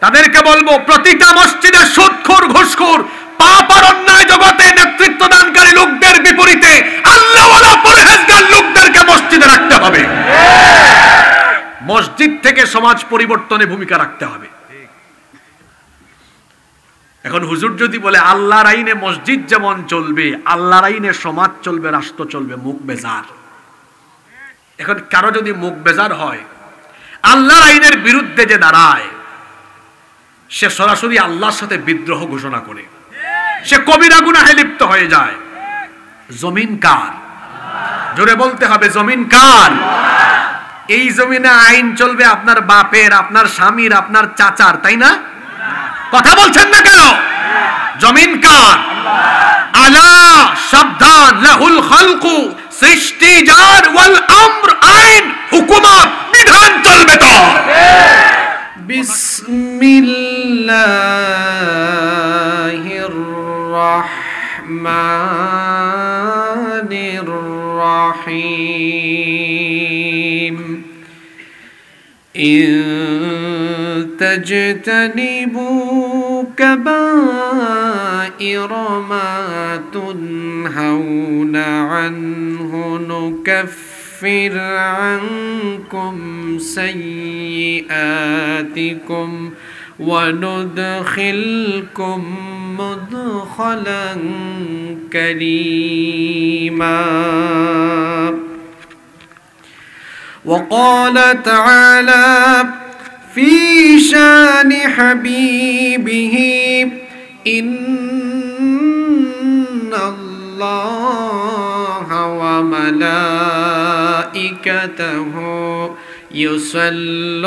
তাদেরকে বলবো, প্রতিটা মসজিদে সুদখোর ঘুষখোর পাপ আর অন্যায় জগতে নেতৃত্ব দানকারী লোকদের বিপরীতে আল্লাহওয়ালা পরহেজগার লোকদেরকে মসজিদে রাখতে হবে। মসজিদ থেকে সমাজ পরিবর্তনে ভূমিকা রাখতে হবে। এখন হুজুর যদি বলে আল্লাহর আইনে মসজিদ যেমন চলবে, আল্লাহর আইনে সমাজ চলবে, রাষ্ট্র চলবে, মুখ বেজার। এখন কারো যদি মুখ বেজার হয়, আল্লাহর আইনের বিরুদ্ধে যে দাঁড়ায়, সে সরাসরি আল্লাহর সাথে বিদ্রোহ ঘোষণা করে, সে কবিরা গুনাহে লিপ্ত হয়ে যায়। জমিন কার? জোরে বলতে হবে, জমিন কার? এই জমিনে আইন চলবে আপনার বাপের, আপনার স্বামীর, আপনার চাচার, তাই না? কথা বলছেন না কেন? জমিন কার? আলা, সাবধান, লাহুল খালকু, সৃষ্টি যার, ওয়াল আমর, আইন, হুকুমত, বিধান চলবে তো। বিসমিল্লাহির রহমানির রহিম। ইন তাজতানিবু কাবাইরা মা তুনহাউনা আনহু নুকাফির আনকুম সাইয়্যাতিকুম ওয়া নুদখিলকুম মুদখালান কারীমা। وقال تعالى في شان حبيبه إن الله وملائكته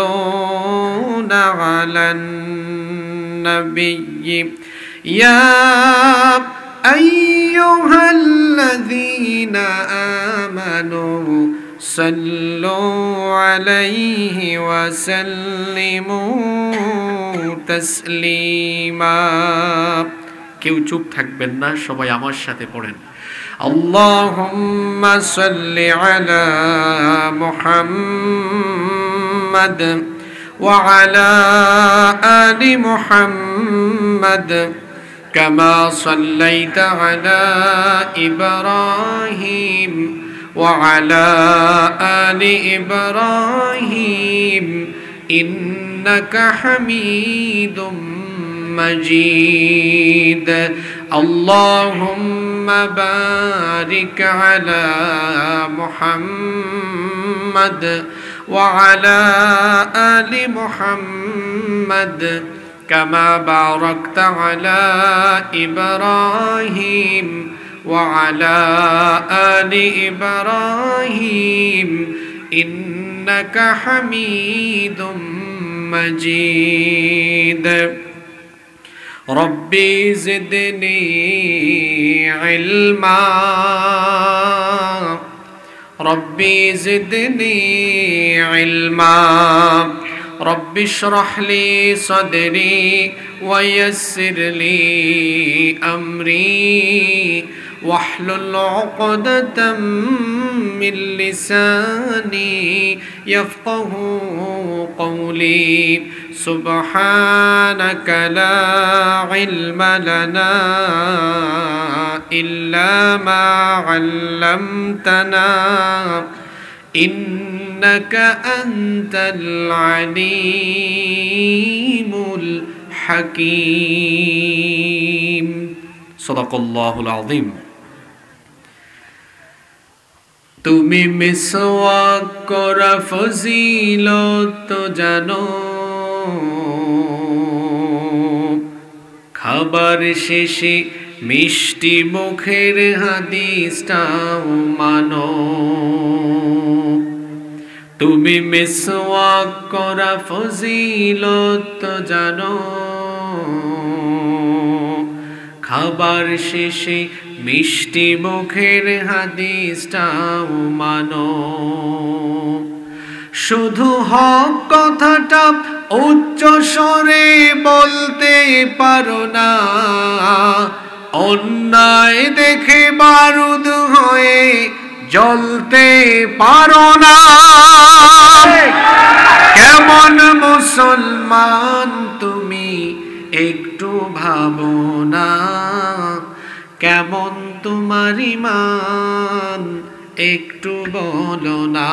يصلون على النبي يا أيها الذين آمنوا صلوا عليه وسلموا تسليما। কেউ চুপ থাকবেন না, সবাই আমার সাথে পড়েন, আল্লাহুম্মা সাল্লি আলা মুহাম্মাদ ওয়া আলা আলি মুহাম্মাদ কামা সাল্লাইতা আলা ইব্রাহিম وعلى آل إبراهيم إنك حميد مجيد. اللهم بارك على محمد وعلى آل محمد كما باركت على إبراهيم وعلى آل إبراهيم إنك حميد مجيد. ربي زدني علما ربي زدني علما رب اشرح لي صدري ويسر لي أمري واحلل عقدة من لساني يفقه قولي. سبحانك لا علم لنا إلا ما علمتنا إنك أنت العليم الحكيم. صدق الله العظيم. তুমি মিসওয়াক করা ফজিলত জানো, খাবার শেষে মিষ্টি মুখের হাদিসটাও মানো। তুমি মিসওয়াক করা ফজিলত জানো, খাবার শেষে মিষ্টি মুখের হাদিসটাও মানো। শুধু হক কথাটা উচ্চ স্বরে বলতে পারো না, অন্যায় দেখে বারুদ হয়ে জ্বলতে পারো না। কেউ কেমন মুসলমান তুমি একটু ভাবো না, কেমন তোমার ঈমান একটু বলো না।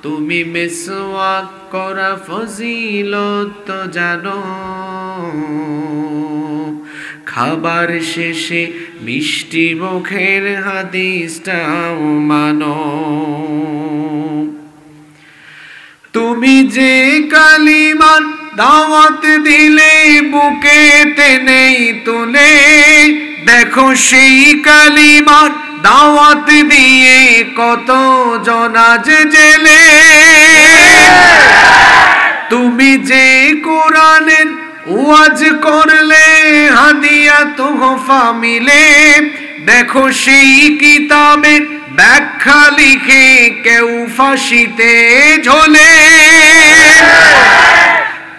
তুমি মিসওয়াক করা ফজিলত তো জানো, খাবার শেষে মিষ্টি মুখের হাদিসটাও মানো। তুমি যে কালিমার দাওয়াত দিলে বুকেতে নেই তুলে, দেখো সেই কালিমার দাওয়াত দিয়ে কত জনাজ জেলে। তুমি যে কোরআনের ওয়াজ করলে হাদিয়া তোহফা মিলে, দেখো সেই কিতাবের ব্যাখ্যা লিখে কেউ ফাঁসিতে ঝোলে।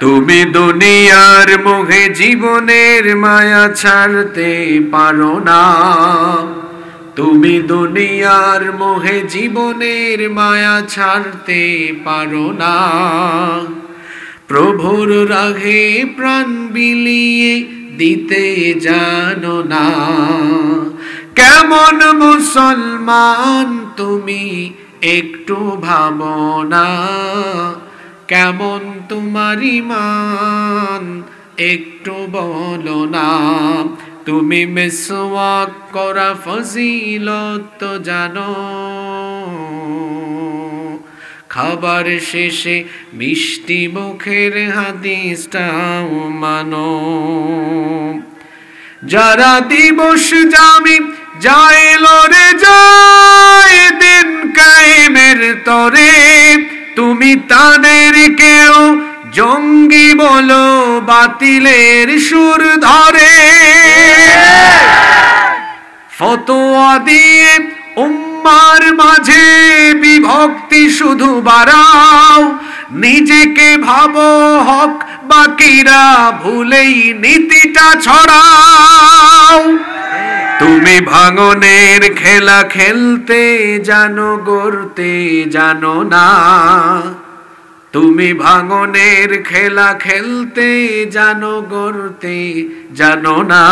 তুমি দুনিয়ার মোহে জীবনের মায়া ছাড়তে পারো না, তুমি দুনিয়ার মোহে জীবনের মায়া ছাড়তে পারো না। প্রভুর রাগে প্রাণ বিলিয়ে দিতে জানো না, কেমন মুসলমান তুমি একটু ভাবো না, কেমন তোমার ঈমান একটু বলো না। তুমি মিসওয়াক করা ফজিলত তো জানো, খাবার শেষে মিষ্টি মুখের হাদিসটাও মানো। যারা দিবস জামি যায় লড়ে যায় দিন কায়েমের তরে, তুমি তাদের কেউ জঙ্গি বলো বাতিলের সুর ধরে। ফতোয়া দিয়ে উম্মার মাঝে বিভক্তি শুধু বাড়াও, নিজেকে ভাবো হক বাকিরা ভুলেই নীতিটা ছড়াও। তুমি ভাঙনের খেলা খেলতে জানো গড়তে জানো না, তুমি ভাঙনের খেলা খেলতে জানো গড়তে জানো না।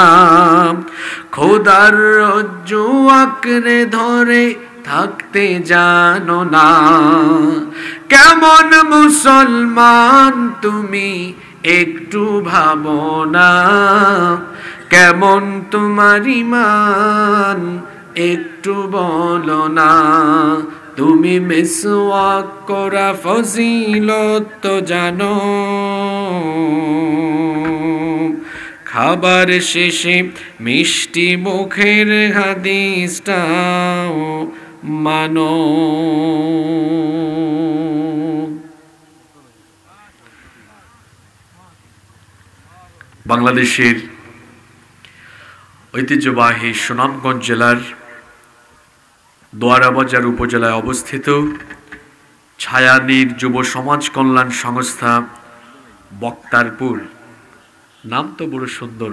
খোদার রজ্জু আঁকড়ে ধরে থাকতে জানো না, কেমন মুসলমান তুমি একটু ভাবো না, কেমন তোমার ঈমান একটু বলো না। তুমি মিসওয়াক করা ফজিলত তো জানো, খাবার শেষে মিষ্টি মুখের হাদিসটাও মানো। বাংলাদেশের ঐতিহ্যবাহী সুনামগঞ্জ জেলার দোয়ারাবাজার উপজেলায় অবস্থিত ছায়ানীর যুব সমাজ কল্যাণ সংস্থা বক্তারপুর, নাম তো বড় সুন্দর।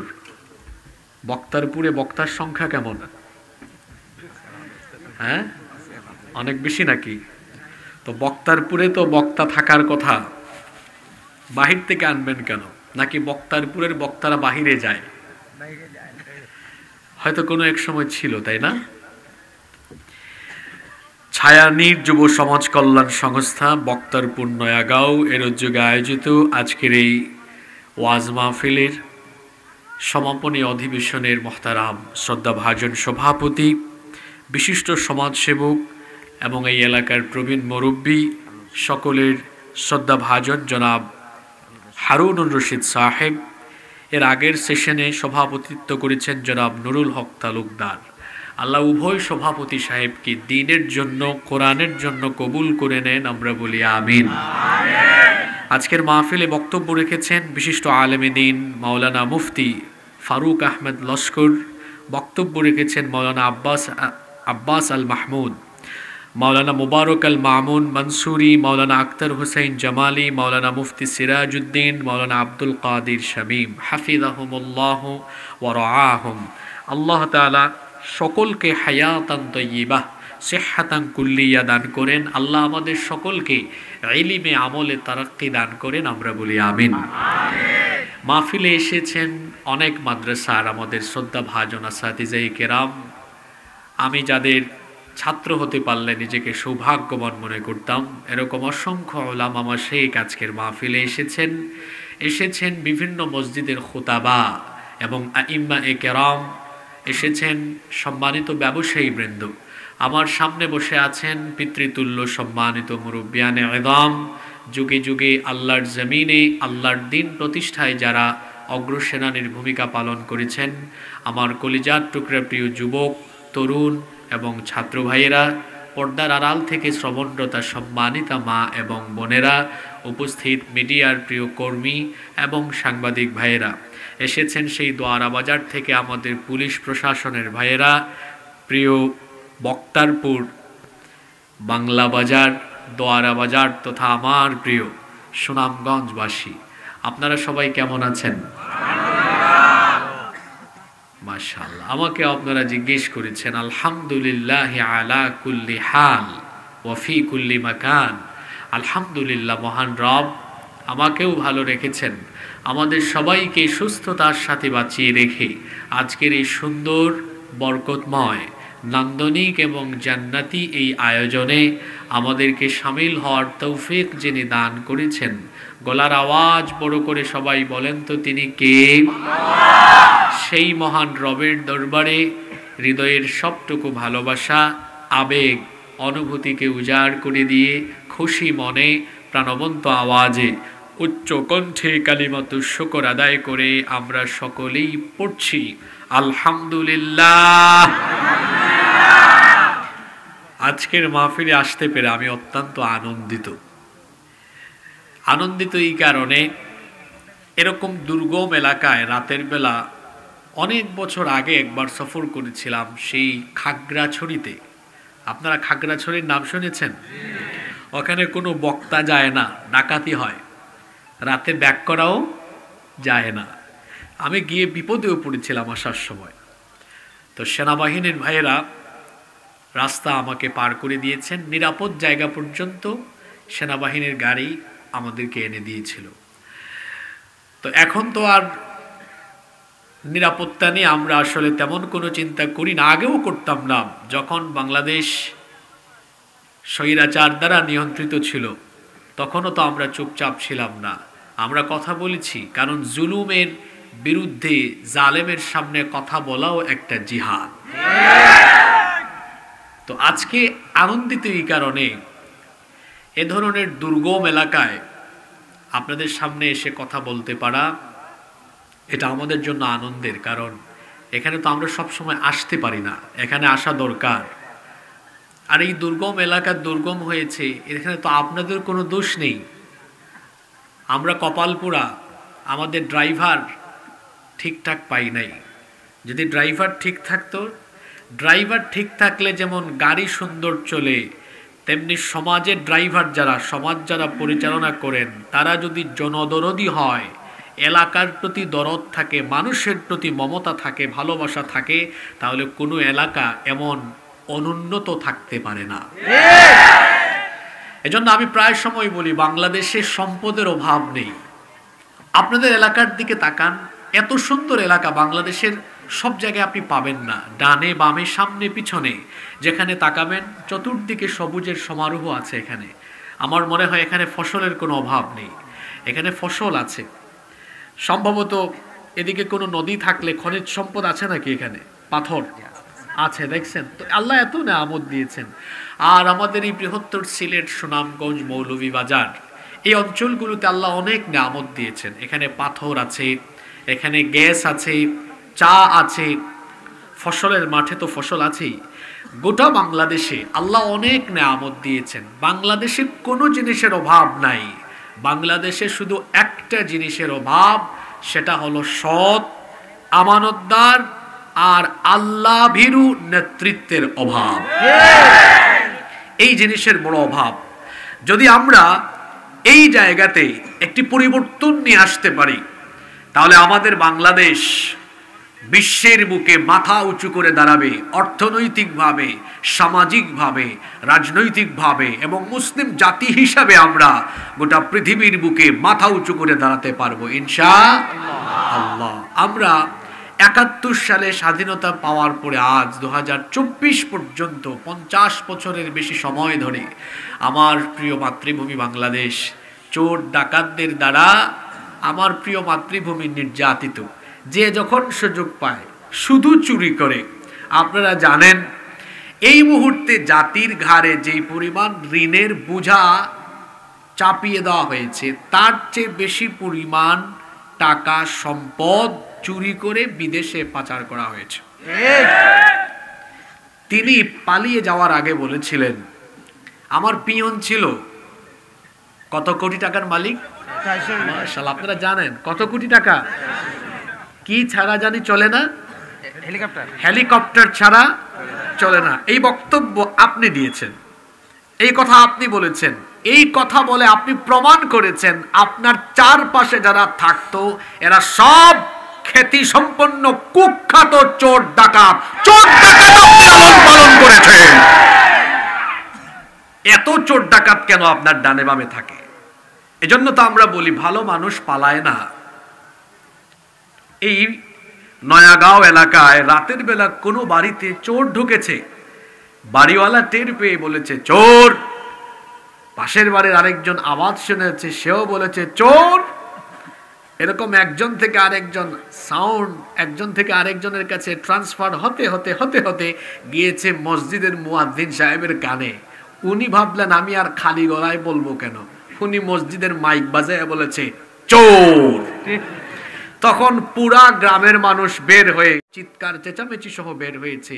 বক্তারপুরে বক্তার সংখ্যা কেমন? হ্যাঁ, অনেক বেশি নাকি? তো বক্তারপুরে তো বক্তা থাকার কথা, বাহির থেকে আনবেন কেন? নাকি বক্তারপুরের বক্তারা বাহিরে যায়? হয়তো কোনো এক সময় ছিল, তাই না? ছায়ানীর যুব সমাজ কল্যাণ সংস্থা বক্তারপুর নয়াগাঁও এর উদ্যোগে আয়োজিত আজকের এই ওয়াজ মাহফিলের সমাপনী অধিবেশনের মোহতারাম শ্রদ্ধাভাজন সভাপতি, বিশিষ্ট সমাজসেবক এবং এই এলাকার প্রবীণ মুরব্বী সকলের শ্রদ্ধাভাজন জনাব হারুনুর রশিদ সাহেব, এর আগের সেশনে সভাপতিত্ব করেছেন জনাব নুরুল হক তালুকদার। আল্লাহ উভয় সভাপতি সাহেবকে দ্বীনের জন্য, কোরআনের জন্য কবুল করে নেন, আমরা বলি আমিন। আজকের মাহফিলে বক্তব্য রেখেছেন বিশিষ্ট আলেমে দ্বীন মাওলানা মুফতি ফারুক আহমেদ লস্কর, বক্তব্য রেখেছেন মাওলানা আব্বাস আল মাহমুদ, মাওলানা মুবারক আল মামুন মনসুরি, মাওলানা আক্তার হুসাইন জামালি, মাওলানা মুফতি সিরাজউদ্দিন, মাওলানা আব্দুল কাদির শামীম হাফিজাহুমুল্লাহ ওয়া রাআহুম। আল্লাহ তাআলা সকলকে হায়াতান তাইয়্যিবাহ সিহহাতান কুল্লিয়া দান করেন। আল্লাহ আমাদের সকলকে ইলমে আমলে তারাক্কি দান করেন, আমরা বলি আমিন। মাহফিলে এসেছেন অনেক মাদ্রাসার আমাদের শ্রদ্ধাভাজন আসাতিজায়ে কেরাম। আমি যাদের ছাত্র হতে পারলে নিজেকে সৌভাগ্যবান মনে করতাম, এরকম অসংখ্য উলামা মাশায়েখ আজকের মাহফিলে এসেছেন বিভিন্ন মসজিদের খুতাবা এবং আইম্মায়ে কেরাম, এসেছেন সম্মানিত ব্যবসায়ী বৃন্দ। আমার সামনে বসে আছেন পিতৃতুল্য সম্মানিত মুরব্বিয়ানে ইযম, যুগে যুগে আল্লাহর জমিনে আল্লাহর দ্বীন প্রতিষ্ঠায় যারা অগ্রসেনানীর ভূমিকা পালন করেছেন, আমার কলিজার টুকরা প্রিয় যুবক, তরুণ এবং ছাত্র ভাইয়েরা, পর্দার আড়াল থেকে শ্রবণরতা সম্মানিতা মা এবং বোনেরা, উপস্থিত মিডিয়ার প্রিয় কর্মী এবং সাংবাদিক ভাইয়েরা, এসেছেন সেই দোয়ারা বাজার থেকে আমাদের পুলিশ প্রশাসনের ভাইয়েরা, প্রিয় বক্তারপুর, বাংলা বাজার, দোয়ারা বাজার তথা আমার প্রিয় সুনামগঞ্জবাসী, আপনারা সবাই কেমন আছেন? মাশাআল্লাহ। আমাকে আপনারা জিজ্ঞেস করেছেন আলহামদুলিল্লাহ আলা কুল্লি হাল ওয়া ফি কুল্লি মাকান। আলহামদুলিল্লাহ, মহান রব আমাকেও ভালো রেখেছেন, আমাদের সবাইকে সুস্থতার সাথে বাঁচিয়ে রেখে আজকের এই সুন্দর বরকতময় নান্দনিক এবং জান্নাতি এই আয়োজনে আমাদেরকে শামিল হওয়ার তৌফিক যিনি দান করেছেন, গলার আওয়াজ বড় করে সবাই বলেন তো তিনি কে? সেই মহান রবের দরবারে হৃদয়ের সবটুকু ভালোবাসা, আবেগ, অনুভূতিকে উজাড় করে দিয়ে খুশি মনে প্রাণবন্ত আওয়াজে উচ্চ কণ্ঠে কালিমাতুশ শুকর আদায় করে আমরা সকলেই পড়ছি আলহামদুলিল্লাহ। আজকের মাহফিলে আসতে পেরে আমি অত্যন্ত আনন্দিত এই কারণে, এরকম দুর্গম এলাকায় রাতের বেলা অনেক বছর আগে একবার সফর করেছিলাম, সেই খাগড়াছড়িতে। আপনারা খাগড়াছড়ির নাম শুনেছেন? ওখানে কোনো বক্তা যায় না, ডাকাতি হয়, রাতে ব্যাক করাও যায় না। আমি গিয়ে বিপদেও পড়েছিলাম আসার সময়। তো সেনাবাহিনীর ভাইয়েরা রাস্তা আমাকে পার করে দিয়েছেন, নিরাপদ জায়গা পর্যন্ত সেনাবাহিনীর গাড়ি আমাদেরকে এনে দিয়েছিল। তো এখন তো আর নিরাপত্তা নিয়ে আমরা আসলে তেমন কোনো চিন্তা করি না, আগেও করতাম না। যখন বাংলাদেশ স্বৈরাচার দ্বারা নিয়ন্ত্রিত ছিল তখনও তো আমরা চুপচাপ ছিলাম না, আমরা কথা বলেছি, কারণ জুলুমের বিরুদ্ধে জালেমের সামনে কথা বলাও একটা জিহাদ। তো আজকে আনন্দিত এই কারণে, এ ধরনের দুর্গম এলাকায় আপনাদের সামনে এসে কথা বলতে পারা, এটা আমাদের জন্য আনন্দের। কারণ এখানে তো আমরা সব সময় আসতে পারি না, এখানে আসা দরকার। আর এই দুর্গম এলাকা দুর্গম হয়েছে, এখানে তো আপনাদের কোনো দোষ নেই। আমরা কপালপুরা, আমাদের ড্রাইভার ঠিকঠাক পাই নাই। যদি ড্রাইভার ঠিক থাকতো, ড্রাইভার ঠিক থাকলে যেমন গাড়ি সুন্দর চলে, তেমনি সমাজের ড্রাইভার সমাজ যারা পরিচালনা করেন তারা যদি জনদরদি হয়, এলাকার প্রতি দরদ থাকে, মানুষের প্রতি মমতা থাকে, ভালোবাসা থাকে, তাহলে কোনো এলাকা এমন অনুন্নত থাকতে পারে না। এজন্য আমি প্রায় সময় বলি, বাংলাদেশে সম্পদের অভাব নেই। আপনাদের এলাকার দিকে তাকান, এত সুন্দর এলাকা বাংলাদেশের সব জায়গায় আপনি পাবেন না। ডানে বামে সামনে পিছনে যেখানে তাকাবেন চতুর্দিকে সবুজের সমারোহ আছে। এখানে আমার মনে হয় এখানে ফসলের কোনো অভাব নেই, এখানে ফসল আছে। সম্ভবত এদিকে কোনো নদী থাকলে খনিজ সম্পদ আছে নাকি? এখানে পাথর আছে, দেখছেন তো, আল্লাহ এত নেয়ামত দিয়েছেন। আর আমাদের এই বৃহত্তর সিলেট, সুনামগঞ্জ, মৌলভীবাজার এই অঞ্চলগুলোতে আল্লাহ অনেক নেয়ামত দিয়েছেন। এখানে পাথর আছে, এখানে গ্যাস আছে, চা আছে, ফসলের মাঠে তো ফসল আছেই। গোটা বাংলাদেশে আল্লাহ অনেক নেয়ামত দিয়েছেন। বাংলাদেশে কোনো জিনিসের অভাব নাই। বাংলাদেশে শুধু একটা জিনিসের অভাব, সেটা হলো সৎ, আমানতদার আর আল্লাহ ভীরু নেতৃত্বের অভাব। এই জিনিসের বড় অভাব। যদি আমরা এই জায়গাতে একটি পরিবর্তন নিয়ে আসতে পারি, তাহলে আমাদের বাংলাদেশ বিশ্বের বুকে মাথা উঁচু করে দাঁড়াবে, অর্থনৈতিকভাবে, সামাজিকভাবে, রাজনৈতিকভাবে, এবং মুসলিম জাতি হিসাবে আমরা গোটা পৃথিবীর বুকে মাথা উঁচু করে দাঁড়াতে পারবো ইনশাআল্লাহ। আমরা ৭১ সালে স্বাধীনতা পাওয়ার পরে আজ ২০২৪ পর্যন্ত ৫০ বছরের বেশি সময় ধরে আমার প্রিয় মাতৃভূমি বাংলাদেশ চোর ডাকাতদের দ্বারা আমার প্রিয় মাতৃভূমি নির্যাতিত। যে যখন সুযোগ পায় শুধু চুরি করে। আপনারা জানেন এই মুহূর্তে জাতির ঘাড়ে যেই পরিমাণ ঋণের বোঝা চাপিয়ে দেওয়া হয়েছে, তার চেয়ে বেশি পরিমাণ টাকা সম্পদ চুরি করে বিদেশে পাচার করা হয়েছে। তিনি পালিয়ে যাওয়ার আগে বলেছিলেন, আমার পিয়ন ছিল কত কোটি টাকার মালিক। মাশাআল্লাহ, আপনারা জানেন কত কোটি টাকা? কি ছাড়া জানি চলে না? হেলিকপ্টার ছাড়া চলে না। এই বক্তব্য আপনি দিয়েছেন, এই কথা আপনি বলেছেন, এই কথা বলে আপনি প্রমাণ করেছেন আপনার চারপাশে যারা থাকতো এরা সব খ্যাতি সম্পন্ন কুখ্যাত চোর ডাকাত আপনি লালন পালন করেছেন। এত চোর ডাকাত কেন আপনার ডানে বামে থাকে? এজন্য তো আমরা বলি ভালো মানুষ পালায় না। এই নয়াগাঁও এলাকায় রাতের বেলা কোনো বাড়িতে চোর ঢুকেছে, বাড়িওয়ালা টের পেয়ে বলেছে চোর। পাশের বাড়ির আরেকজন আওয়াজ শুনেছে, সেও বলেছে চোর। এরকম একজন থেকে আরেকজন সাউন্ড একজন থেকে আরেকজনের কাছে ট্রান্সফার হতে হতে হতে হতে গিয়েছে মসজিদের মুয়াজ্জিন সাহেবের কানে। উনি ভাবলেন আমি আর খালি গলায় বলবো কেন, উনি মসজিদের মাইক বাজায় বলেছে চোর। তখন পুরা গ্রামের মানুষ বের হয়ে চিৎকার চেঁচামেচি সহ বের হয়েছে।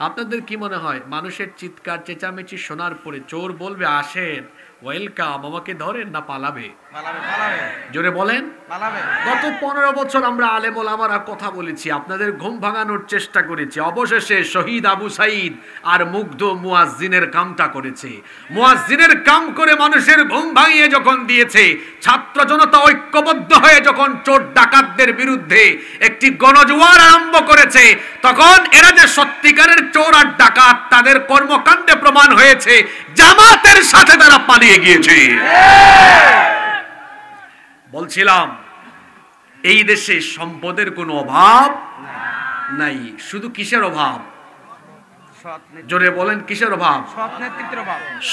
আপনাদের কি মনে হয় মানুষের চিৎকার চেঁচামেচি শোনার পরে চোর বলবে আসেন, ওয়েলকাম, আমাকে ধরেন, না পালাবে? জোরে বলেন। গত 15 বছর আমরা আলেম ওলামারা কথা বলেছি, আপনাদের ঘুম ভাঙানোর চেষ্টা করেছি। অবশেষে শহীদ আবু সাইদ আর মুগ্ধ মুয়াজ্জিনের কামটা করেছে। মুয়াজ্জিনের কাম করে মানুষের ঘুম ভাঙিয়ে যখন দিয়েছে, ছাত্র জনতা ঐক্যবদ্ধ হয়ে যখন চোর ডাকাতদের বিরুদ্ধে একটি গণজোয়ার আরম্ভ করেছে, তখন এরা যে সত্যিকারের চোর আর ডাকাত তাদের কর্মকাণ্ডে প্রমাণ হয়েছে। জামাতের সাথে তারা পালিয়ে গিয়েছে। বলছিলাম এই দেশে সম্পদের কোনো অভাব নাই, শুধু কিসের অভাব? জোরে বলেন, কিসের অভাব?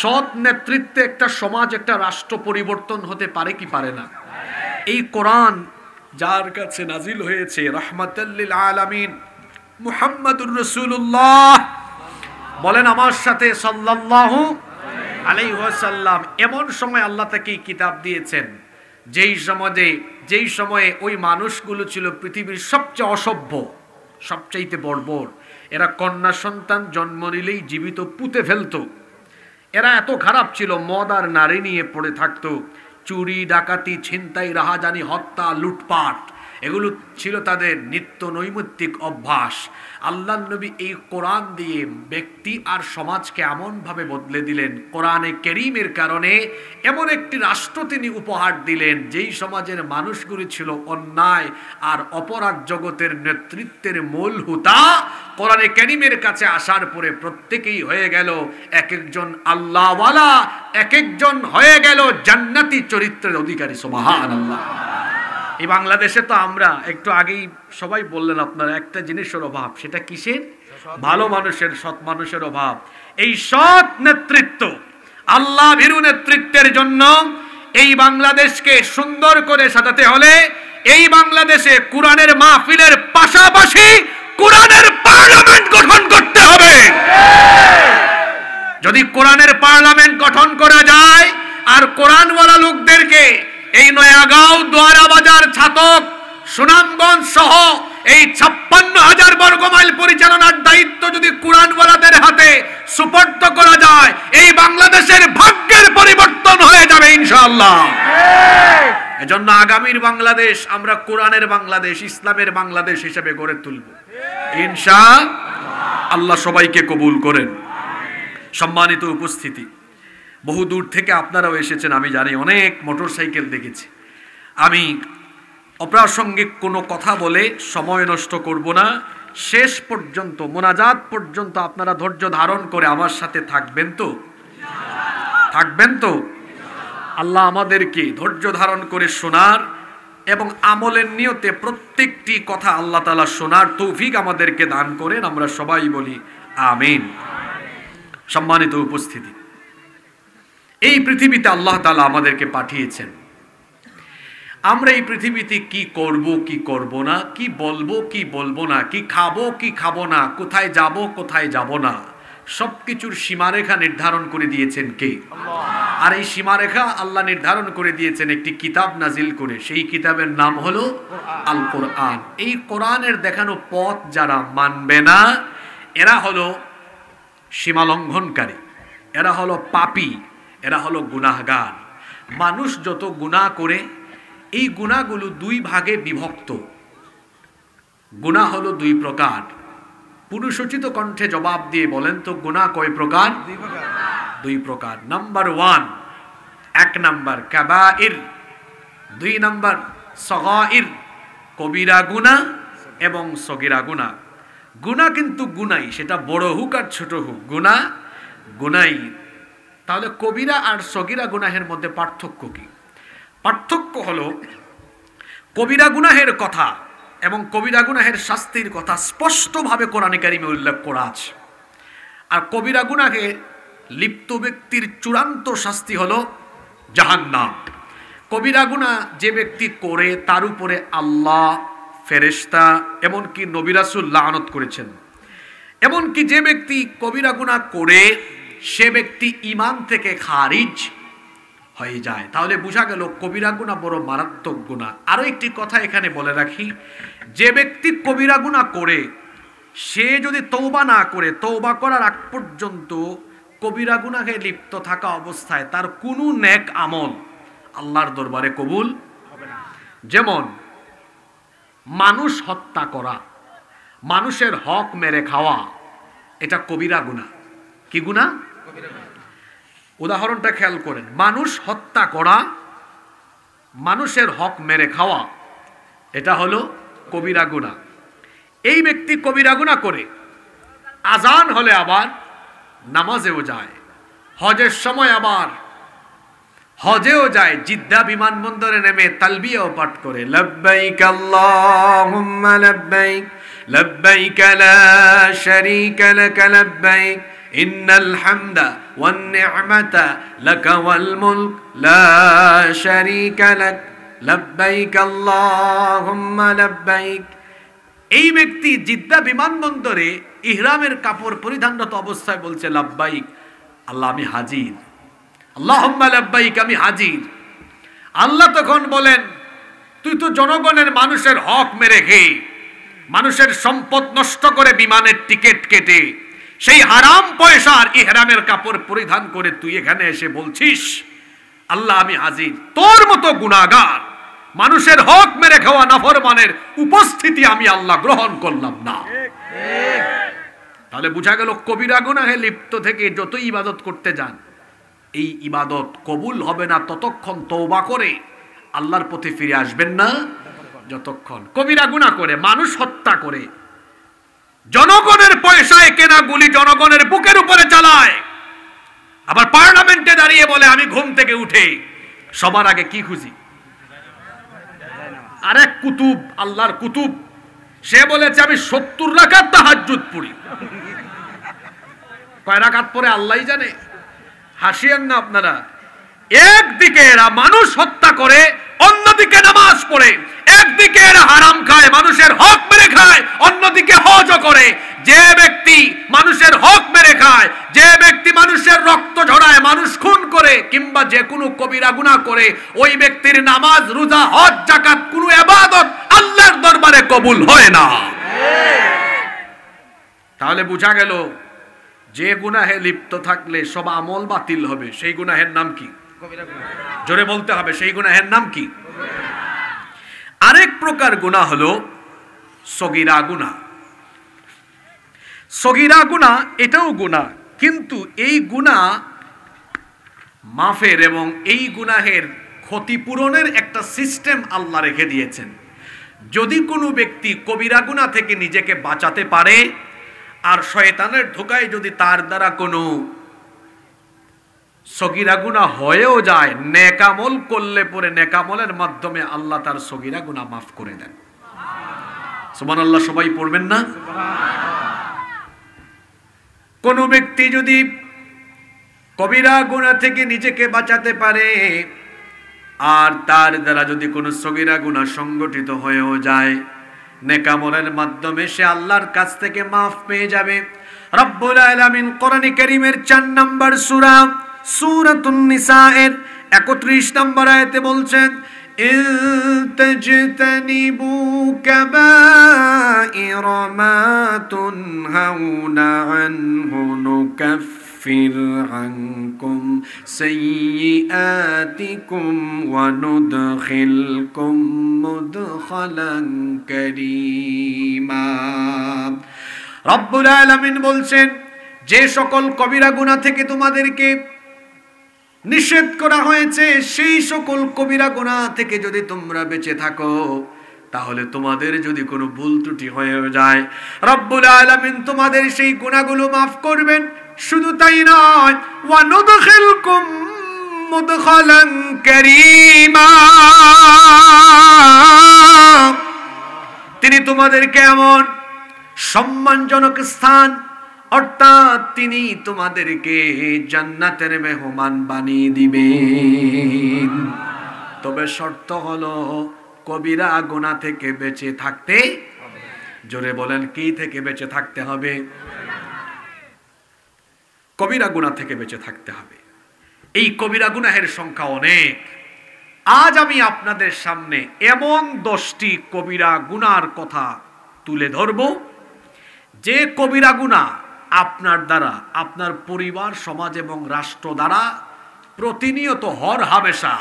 সৎ নেতৃত্বে একটা সমাজ, একটা রাষ্ট্র পরিবর্তন হতে পারে কি পারে না? এই কোরআন যার কাছে নাজিল হয়েছে রাহমাতাল লিল আলামিন মুহাম্মাদুর রাসূলুল্লাহ, বলেন আমার সাথে সাল্লাল্লাহু আলাইহি ওয়াসাল্লাম। এমন সময় আল্লাহ তাকে কিতাব দিয়েছেন যেই সময়ে ওই মানুষগুলো ছিল পৃথিবীর সবচেয়ে অসভ্য, সবচাইতে বর্বর। এরা কন্যা সন্তান জন্ম নিলেই জীবিত পুঁতে ফেলতো। এরা এত খারাপ ছিল, মদ আর নারী নিয়ে পড়ে থাকতো। চুরি ডাকাতি ছিনতাই রাহাজানি হত্যা লুটপাট এগুলো ছিল তাদের নিত্য নৈমিত্তিক অভ্যাস। আল্লাহ নবী এই কোরআন দিয়ে ব্যক্তি আর সমাজকে এমনভাবে বদলে দিলেন, কোরআনে কারীমের কারণে এমন একটি রাষ্ট্র তিনি উপহার দিলেন যেই সমাজের মানুষগুলি ছিল অন্যায় আর অপরাধ জগতের নেতৃত্বের মূল হুতা। কোরআনে কারীমের কাছে আসার পরে প্রত্যেকেই হয়ে গেল এক একজন আল্লাহওয়ালা, এক একজন হয়ে গেল জান্নাতি চরিত্রের অধিকারী। সুবহানাল্লাহ। এই বাংলাদেশে তো আমরা একটু আগেই সবাই বললেন আপনারা একটা জিনিসের অভাব, সেটা কিসের? ভালো মানুষের, সৎ মানুষের অভাব। এই সৎ নেতৃত্ব, আল্লাহ ভীরু নেতৃত্বের জন্য এই বাংলাদেশকে সুন্দর করে সাজাতে হলে এই বাংলাদেশে কোরআনের মাহফিলের পাশাপাশি কোরআনের পার্লামেন্ট গঠন করতে হবে। যদি কোরআনের পার্লামেন্ট গঠন করা যায় আর কোরআনওয়ালা লোকদেরকে এই নয়াগাঁও, দোয়ারা বাজার, ছাতক, সুনামগঞ্জ সহ এই 56,000 বর্গমাইল পরিচালনার দায়িত্ব যদি কোরআনওয়ালাদের হাতে সুপর্দ করা যায়, এই বাংলাদেশের ভাগ্যের পরিবর্তন হয়ে যাবে ইনশাআল্লাহ। এজন্য আগামীর বাংলাদেশ আমরা কোরআনের বাংলাদেশ, ইসলামের বাংলাদেশ হিসেবে গড়ে তুলব ইনশাআল্লাহ। সবাইকে কবুল করেন। সম্মানিত উপস্থিতি, বহু দূর থেকে আপনারাও এসেছেন, আমি জানি। অনেক মোটরসাইকেল দেখেছি। আমি অপ্রাসঙ্গিক কোনো কথা বলে সময় নষ্ট করব না। শেষ পর্যন্ত মোনাজাত পর্যন্ত আপনারা ধৈর্য ধারণ করে আমার সাথে থাকবেন তো? থাকবেন তো? আল্লাহ আমাদেরকে ধৈর্য ধারণ করে শোনার এবং আমলের নিয়তে প্রত্যেকটি কথা আল্লাহ তাআলা শোনার তৌফিক আমাদেরকে দান করেন। আমরা সবাই বলি আমিন। সম্মানিত উপস্থিতি, এই পৃথিবীতে আল্লাহ তাআলা আমাদেরকে পাঠিয়েছেন। আমরা এই পৃথিবীতে কি করব কি করব না, কি বলবো কি বলবো না, কি খাবো কি খাবো না, কোথায় যাব কোথায় যাব না, সবকিছুর সীমারেখা নির্ধারণ করে দিয়েছেন কে? আর এই সীমারেখা আল্লাহ নির্ধারণ করে দিয়েছেন একটি কিতাব নাজিল করে। সেই কিতাবের নাম হলো আল কোরআন। এই কোরআনের দেখানো পথ যারা মানবে না, এরা হলো সীমা লঙ্ঘনকারী, এরা হলো পাপী, এরা হলো গুনাহগার। মানুষ যত গুনাহ করে, এই গুনাহগুলো দুই ভাগে বিভক্ত। গুনাহ হলো দুই প্রকার। পুরুষোচিত কণ্ঠে জবাব দিয়ে বলেন তো গুনাহ কয় প্রকার? দুই প্রকার। নাম্বার 1, 1 নাম্বার কাবাইর, 2 নাম্বার সগাইর, কবিরা গুনাহ এবং সগীরা গুনাহ। গুনাহ কিন্তু গুনাই, সেটা বড় হোক আর ছোট হোক, গুনাহ গুনাই। তাহলে কবিরা আর সগীরা গুনাহের মধ্যে পার্থক্য কি? পার্থক্য হলো কবিরা গুনাহের কথা এবং কবিরা গুনাহের শাস্তির কথা স্পষ্টভাবে কোরআনে কারিমে উল্লেখ করা আছে। আর কবিরা গুনাহে লিপ্ত ব্যক্তির চূড়ান্ত শাস্তি হলো জাহান্নাম। কবিরা গুনাহ যে ব্যক্তি করে তার উপরে আল্লাহ, ফেরেশতা, এমনকি নবী রাসূল লানত করেছেন। এমনকি যে ব্যক্তি কবিরা গুনাহ করে সে ব্যক্তি ঈমান থেকে খারিজ হয়ে যায়। তাহলে বোঝা গেল কবিরা গুনাহ বড় মারাত্মক গুনাহ। আরো একটি কথা এখানে বলে রাখি, যে ব্যক্তি কবিরা গুনাহ করে সে যদি তওবা না করে, তওবা করার আগ পর্যন্ত কবিরা গুনাহে লিপ্ত থাকা অবস্থায় তার কোনো নেক আমল আল্লাহর দরবারে কবুল হবে না। যেমন মানুষ হত্যা করা, মানুষের হক মেরে খাওয়া, এটা কবিরা গুনাহ। কি গুনাহ? উদাহরণটা খেয়াল করেন। মানুষ হত্যা করা, মানুষের হক মেরে খাওয়া, এটা হলো কবিরা গুনাহ। এই ব্যক্তি কবিরা গুনাহ করে আজান হলে আবার নামাজেও যায়, হজের সময় আবার হজেও যায়, জিদ্দা বিমানবন্দরে নেমে তালবিয়াও পাঠ করে, লব্বাইক আল্লাহুম্মা লব্বাইক লব্বাইক লা শারীকা লাক লব্বাইক ইন্নাল হামদা ওয়ান নি'মাতা লাকা ওয়াল মুলক লা শারীকা লাক লব্বাইক আল্লাহুম্মা লব্বাইক। এই ব্যক্তি জিদ্দা বিমানবন্দরে ইহরামের কাপড় পরিধানরত অবস্থায় বলছে লব্বাইক, আল্লাহ আমি হাজির, আল্লাহুম্মা লব্বাইক, আমি হাজির। আল্লাহ তখন বলেন, তুই তো জনগণের মানুষের হক মেরে খেয়ে, মানুষের সম্পদ নষ্ট করে বিমানের টিকিট কেটে, সেই হারাম পয়সার ইহরামের কাপড় পরিধান করে তুই এখানে এসে বলছিস আল্লাহ আমি হাজির। তোর মতো গুনাহগার, মানুষের হক মেরে খাওয়া নাফরমানের উপস্থিতি আমি আল্লাহ গ্রহণ করলাম না। তাহলে বোঝা গেল কবিরা গুনাহে লিপ্ত থেকে যত ইবাদত করতে যান, এই ইবাদত কবুল হবে না ততক্ষণ তওবা করে আল্লাহর পথে ফিরে আসবেন না যতক্ষণ। কবিরা গুনাহ করে, মানুষ হত্যা করে, জনগণের পয়সায় কেনা গুলি জনগণের বুকের উপরে চালায়, আবার পার্লামেন্টে দাঁড়িয়ে বলে আমি ঘুম থেকে উঠে সবার আগে কি খুঁজি? আরেক কুতুব, আল্লাহর কুতুব, সে বলেছে আমি 70 রাকাত তাহাজ্জুদ পড়ি। কয় রাকাত পড়ে আল্লাহই জানে। হাসিয়েন না আপনারা। একদিকে এরা মানুষ হত্যা করে, অন্যদিকে নামাজ পড়ে, একদিকে এরা হারাম খায়, মানুষের হক মেরে খায়, অন্যদিকে হজও করে। যে ব্যক্তি মানুষের হক মেরে খায়, যে ব্যক্তি মানুষের রক্ত ঝরায়, মানুষ খুন করে, কিংবা যে কোনো কবিরা গুনাহ করে, ওই ব্যক্তির নামাজ, রোজা, হজ, যাকাত কোনো ইবাদত আল্লাহর দরবারে কবুল হয় না। তাহলে বোঝা গেল যে গুনাহে লিপ্ত থাকলে সব আমল বাতিল হবে, সেই গুনাহের নাম কি? জোরে বলতে হবে, সেই গুনাহের নাম কি? আরেক প্রকার গুনাহ হলো সগীরা গুনাহ। সগীরা গুনাহ এটাও গুনাহ, কিন্তু এই গুনাহ মাফের এবং এই গুনাহের ক্ষতিপূরণের একটা সিস্টেম আল্লাহ রেখে দিয়েছেন। যদি কোনো ব্যক্তি কবিরা গুনাহ থেকে নিজেকে বাঁচাতে পারে আর শয়তানের ধোঁকায় যদি তার দ্বারা কোনো সগীরা গুনাহ হয়েও যায়, নেকামল করলে পরে নেকামলের মাধ্যমে আল্লাহ তার সগীরা গুনাহ মাফ করে দেন। সুবহানাল্লাহ, সবাই পড়বেন না? কোন ব্যক্তি যদি কবিরা গুনাহ থেকে নিজেকে বাঁচাতে পারে আর তার দ্বারা যদি কোনো সগীরা গুনাহ সংগঠিত হয়েও যায়, নেকামলের মাধ্যমে সে আল্লাহর কাছ থেকে মাফ পেয়ে যাবে। রব্বুল আলামিন কোরআনে কারীমের 4 নম্বর সূরা সূরাতুন নিসা এর 31 নম্বর আয়াতে বলছেন, ইন তাজতানিবু কাবাইরা মা তুনহাউনা আনহু নুকাফির আনকুম সাইয়্যাতিকুম ওয়া নুদখিলকুম মুদখালান কারীমা। রব্বুল আলামিন বলছেন, যে সকল কবিরা গুনাহ থেকে তোমাদেরকে নিষেধ করা হয়েছে, সেই সকল কবিরা গুনাহ থেকে যদি তোমরা বেঁচে থাকো, তাহলে তোমাদের যদি কোনো ভুল ত্রুটি হয়ে যায়, রব্বুল আলামিন তোমাদের সেই গুনাহগুলো মাফ করবেন। শুধু তাই নয়, ওয়া নুদখিলকুম মুদখালান কারীমা, তিনি তোমাদেরকে এমন সম্মানজনক স্থান, অর্থাৎ তিনি তোমাদেরকে জান্নাতের মেহমান বানিয়ে দিবেন। তবে শর্ত হলো কবিরা গুনাহ থেকে বেঁচে থাকতে হবে। জোরে বলেন, কি থেকে বেঁচে থাকতে হবে? কবিরা গুনাহ থেকে বেঁচে থাকতে হবে। এই কবিরা গুনাহের সংখ্যা অনেক। আজ আমি আপনাদের সামনে এমন 10টি কবিরা গুনাহর কথা তুলে ধরব, যে কবিরা গুনাহ আপনার দ্বারা, আপনার পরিবার, সমাজ এবং রাষ্ট্র দ্বারা প্রতিনিয়ত হর হামেশা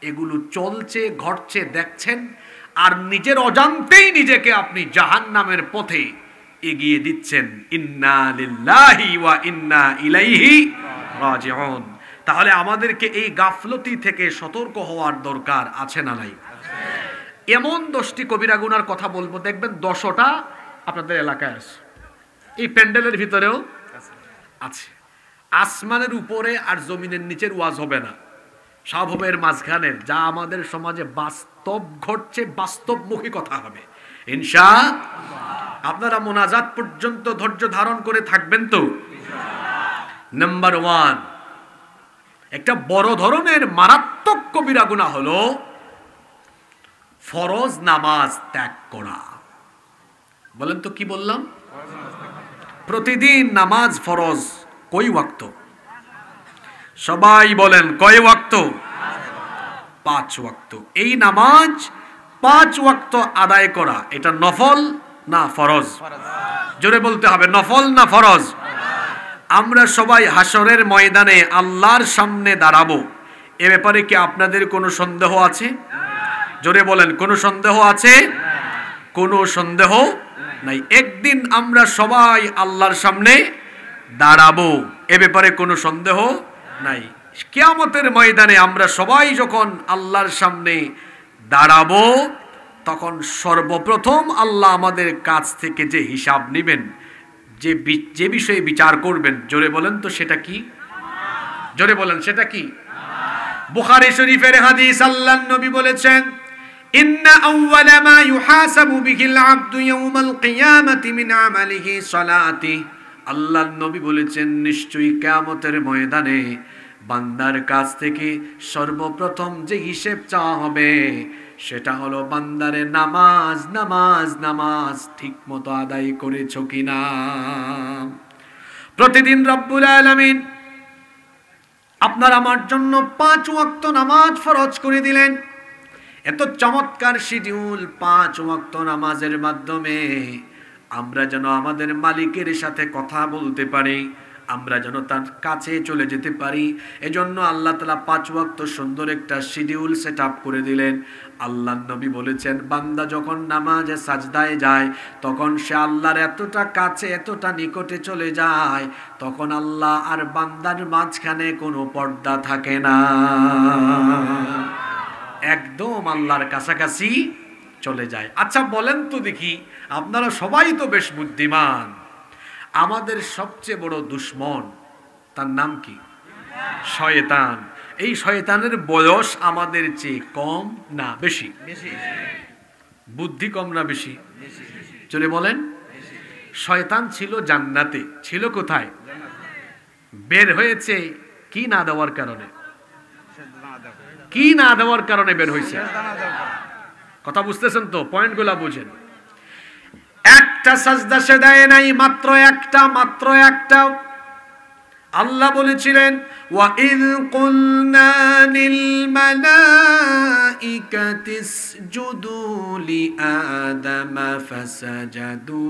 এগুলো চলছে, ঘটছে, দেখছেন, আর নিজের অজান্তেই নিজেকে আপনি জাহান্নামের পথে এগিয়ে দিচ্ছেন। ইন্না লিল্লাহি ওয়া ইন্না ইলাইহি রাজিউন। তাহলে আমাদেরকে এই গাফলতি থেকে সতর্ক হওয়ার দরকার আছে না নাই? এমন 10টি কবিরা গুনার কথা বলবো, দেখবেন 10টা আপনাদের এলাকায় আছে, এই প্যান্ডেলের ভিতরেও আছে। আসমানের উপরে আর জমিনের নিচের ওয়াজ হবে না, সব হবে এর মাঝখানের, যা আমাদের সমাজে বাস্তব ঘটছে, বাস্তবমুখী কথা হবে ইনশাআল্লাহ। আপনারা মোনাজাত পর্যন্ত ধৈর্য ধারণ করে থাকবেন তো? নাম্বার 1, একটা বড় ধরনের মারাত্মক কবিরা গুনাহ হলো ফরজ নামাজ ত্যাগ করা। বলেন তো, কি বললাম? প্রতিদিন নামাজ ফরজ কয় ওয়াক্ত? সবাই বলেন, কয় ওয়াক্ত? 5 ওয়াক্ত। এই নামাজ 5 ওয়াক্ত আদায় করা, এটা নফল না ফরজ? জোরে বলতে হবে, নফল না ফরজ? আমরা সবাই হাসরের ময়দানে আল্লাহর সামনে দাঁড়াবো, এ ব্যাপারে কি আপনাদের কোনো সন্দেহ আছে? জোরে বলেন, কোনো সন্দেহ আছে? কোনো সন্দেহ নাই। একদিন আমরা সবাই আল্লাহর সামনে দাঁড়াবো, এ ব্যাপারে কোনো সন্দেহ নাই। কিয়ামতের ময়দানে আমরা সবাই যখন আল্লাহর সামনে দাঁড়াবো, তখন সর্বপ্রথম আল্লাহ আমাদের কাছ থেকে যে হিসাব নেবেন, যে বিষয়ে বিচার করবেন, জোরে বলেন তো সেটা কি? জোরে বলেন, সেটা কি? বুখারী শরীফের হাদিস, আল্লাহর নবী বলেছেন, ইন্না আউওয়ালা মা ইউহাসাবু বিহিল আবদু ইয়াউমাল কিয়ামাতি মিন আমালিহি সালাতি। আল্লাহর নবী বলেছেন, নিশ্চয়ই কিয়ামতের ময়দানে বান্দার কাছ থেকে সর্বপ্রথম যে হিসেব চাওয়া হবে, সেটা হলো বান্দারে নামাজ নামাজ নামাজ ঠিক মতো আদায় করেছো কিনা। প্রতিদিন রব্বুল আলামিন আপনার আমার জন্য 5 ওয়াক্ত নামাজ ফরজ করে দিলেন। এত চমৎকার শিডিউল, 5 ওয়াক্ত নামাজের মাধ্যমে আমরা যেন আমাদের মালিকের সাথে কথা বলতে পারি, আমরা যেন তার কাছে চলে যেতে পারি। এজন্য আল্লাহ তাআলা 5 ওয়াক্ত সুন্দর একটা শিডিউল সেট আপ করে দিলেন। আল্লাহর নবী বলেছেন, বান্দা যখন নামাজে সাজদায় যায়, তখন সে আল্লাহর এতটা কাছে, এতটা নিকটে চলে যায়, তখন আল্লাহ আর বান্দার মাঝখানে কোনো পর্দা থাকে না, একদম আল্লাহর কাছাকাছি চলে যায়। আচ্ছা বলেন তো দেখি, আপনারা সবাই তো বেশ বুদ্ধিমান, আমাদের সবচেয়ে বড় দুশ্মন তার নাম কি? শয়তান। এই শয়তানের বয়স আমাদের চেয়ে কম না বেশি? বুদ্ধি কম না বেশি? চলে বলেন। শয়তান ছিল জান্নাতে, ছিল কোথায়? বের হয়েছে কি না দেওয়ার কারণে? কি না দেওয়ার কারণে বের হয়েছে? কথা বুঝতেছেন তো? পয়েন্টগুলা বুঝেন। একটা সাজদা সে দেয় নাই, মাত্র একটা। আল্লাহ বলেছিলেন ওয়াইদ কুলনা লিল মালাইকাতি ইসজুদু লিআদামা ফাসাজাদু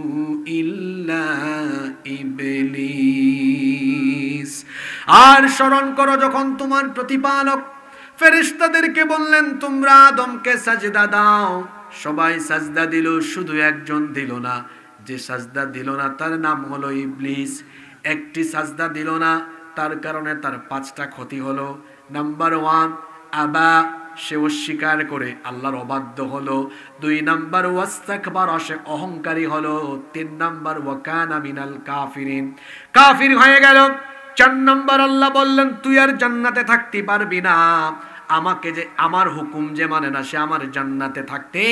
ইল্লা ইবলিস। আর স্মরণ করো যখন তোমার প্রতিপালক ফেরেশতাদেরকে বললেন তোমরা আদমকে সাজদা দাও, সবাই সাজদা দিল, শুধু একজন দিল না। যে সাজদা দিল না তার নাম হলো ইবলিস। একটি সাজদা দিল না, তার কারণে তার 5টা ক্ষতি হলো। নাম্বার 1 আবা, সে অস্বীকার করে আল্লাহর অবাধ্য হলো। 2 নাম্বার ওয়াস্তাকবার, সে অহংকারী হলো। 3 নাম্বার ওয়াকানা মিনাল কাফিরিন, কাফির হয়ে গেল। 4 নাম্বার আল্লাহ বললেন তুই আর জান্নাতে থাকতে পারবি না, আমাকে যে আমার হুকুম যে মানে না সে আমার জান্নাতে থাকতে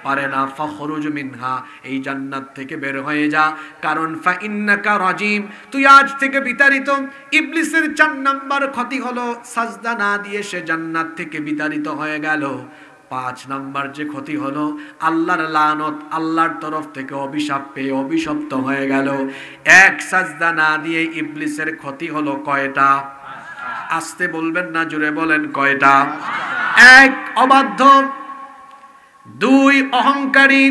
পারে না। ফাখরুজ মিনহা, এই জান্নাত থেকে বের হয়ে যা, কারণ ফা ইন্নাকা রাজিম, তুই আজ থেকে বিতাড়িত। ইবলিসের 4 নাম্বার ক্ষতি হলো, সাজদা না দিয়ে সে জান্নাত থেকে বিতাড়িত হয়ে গেল। 5 নাম্বার যে ক্ষতি হলো, আল্লাহর লানত, আল্লাহর তরফ থেকে অভিশাপ পেয়ে অভিশপ্ত হয়ে গেল। এক সাজদা না দিয়ে ইবলিসের ক্ষতি হলো কয়টা? আস্তে বলবেন না, জোরে বলেন কয়টা? 1 অবাধ্য, 2 অহংকারী,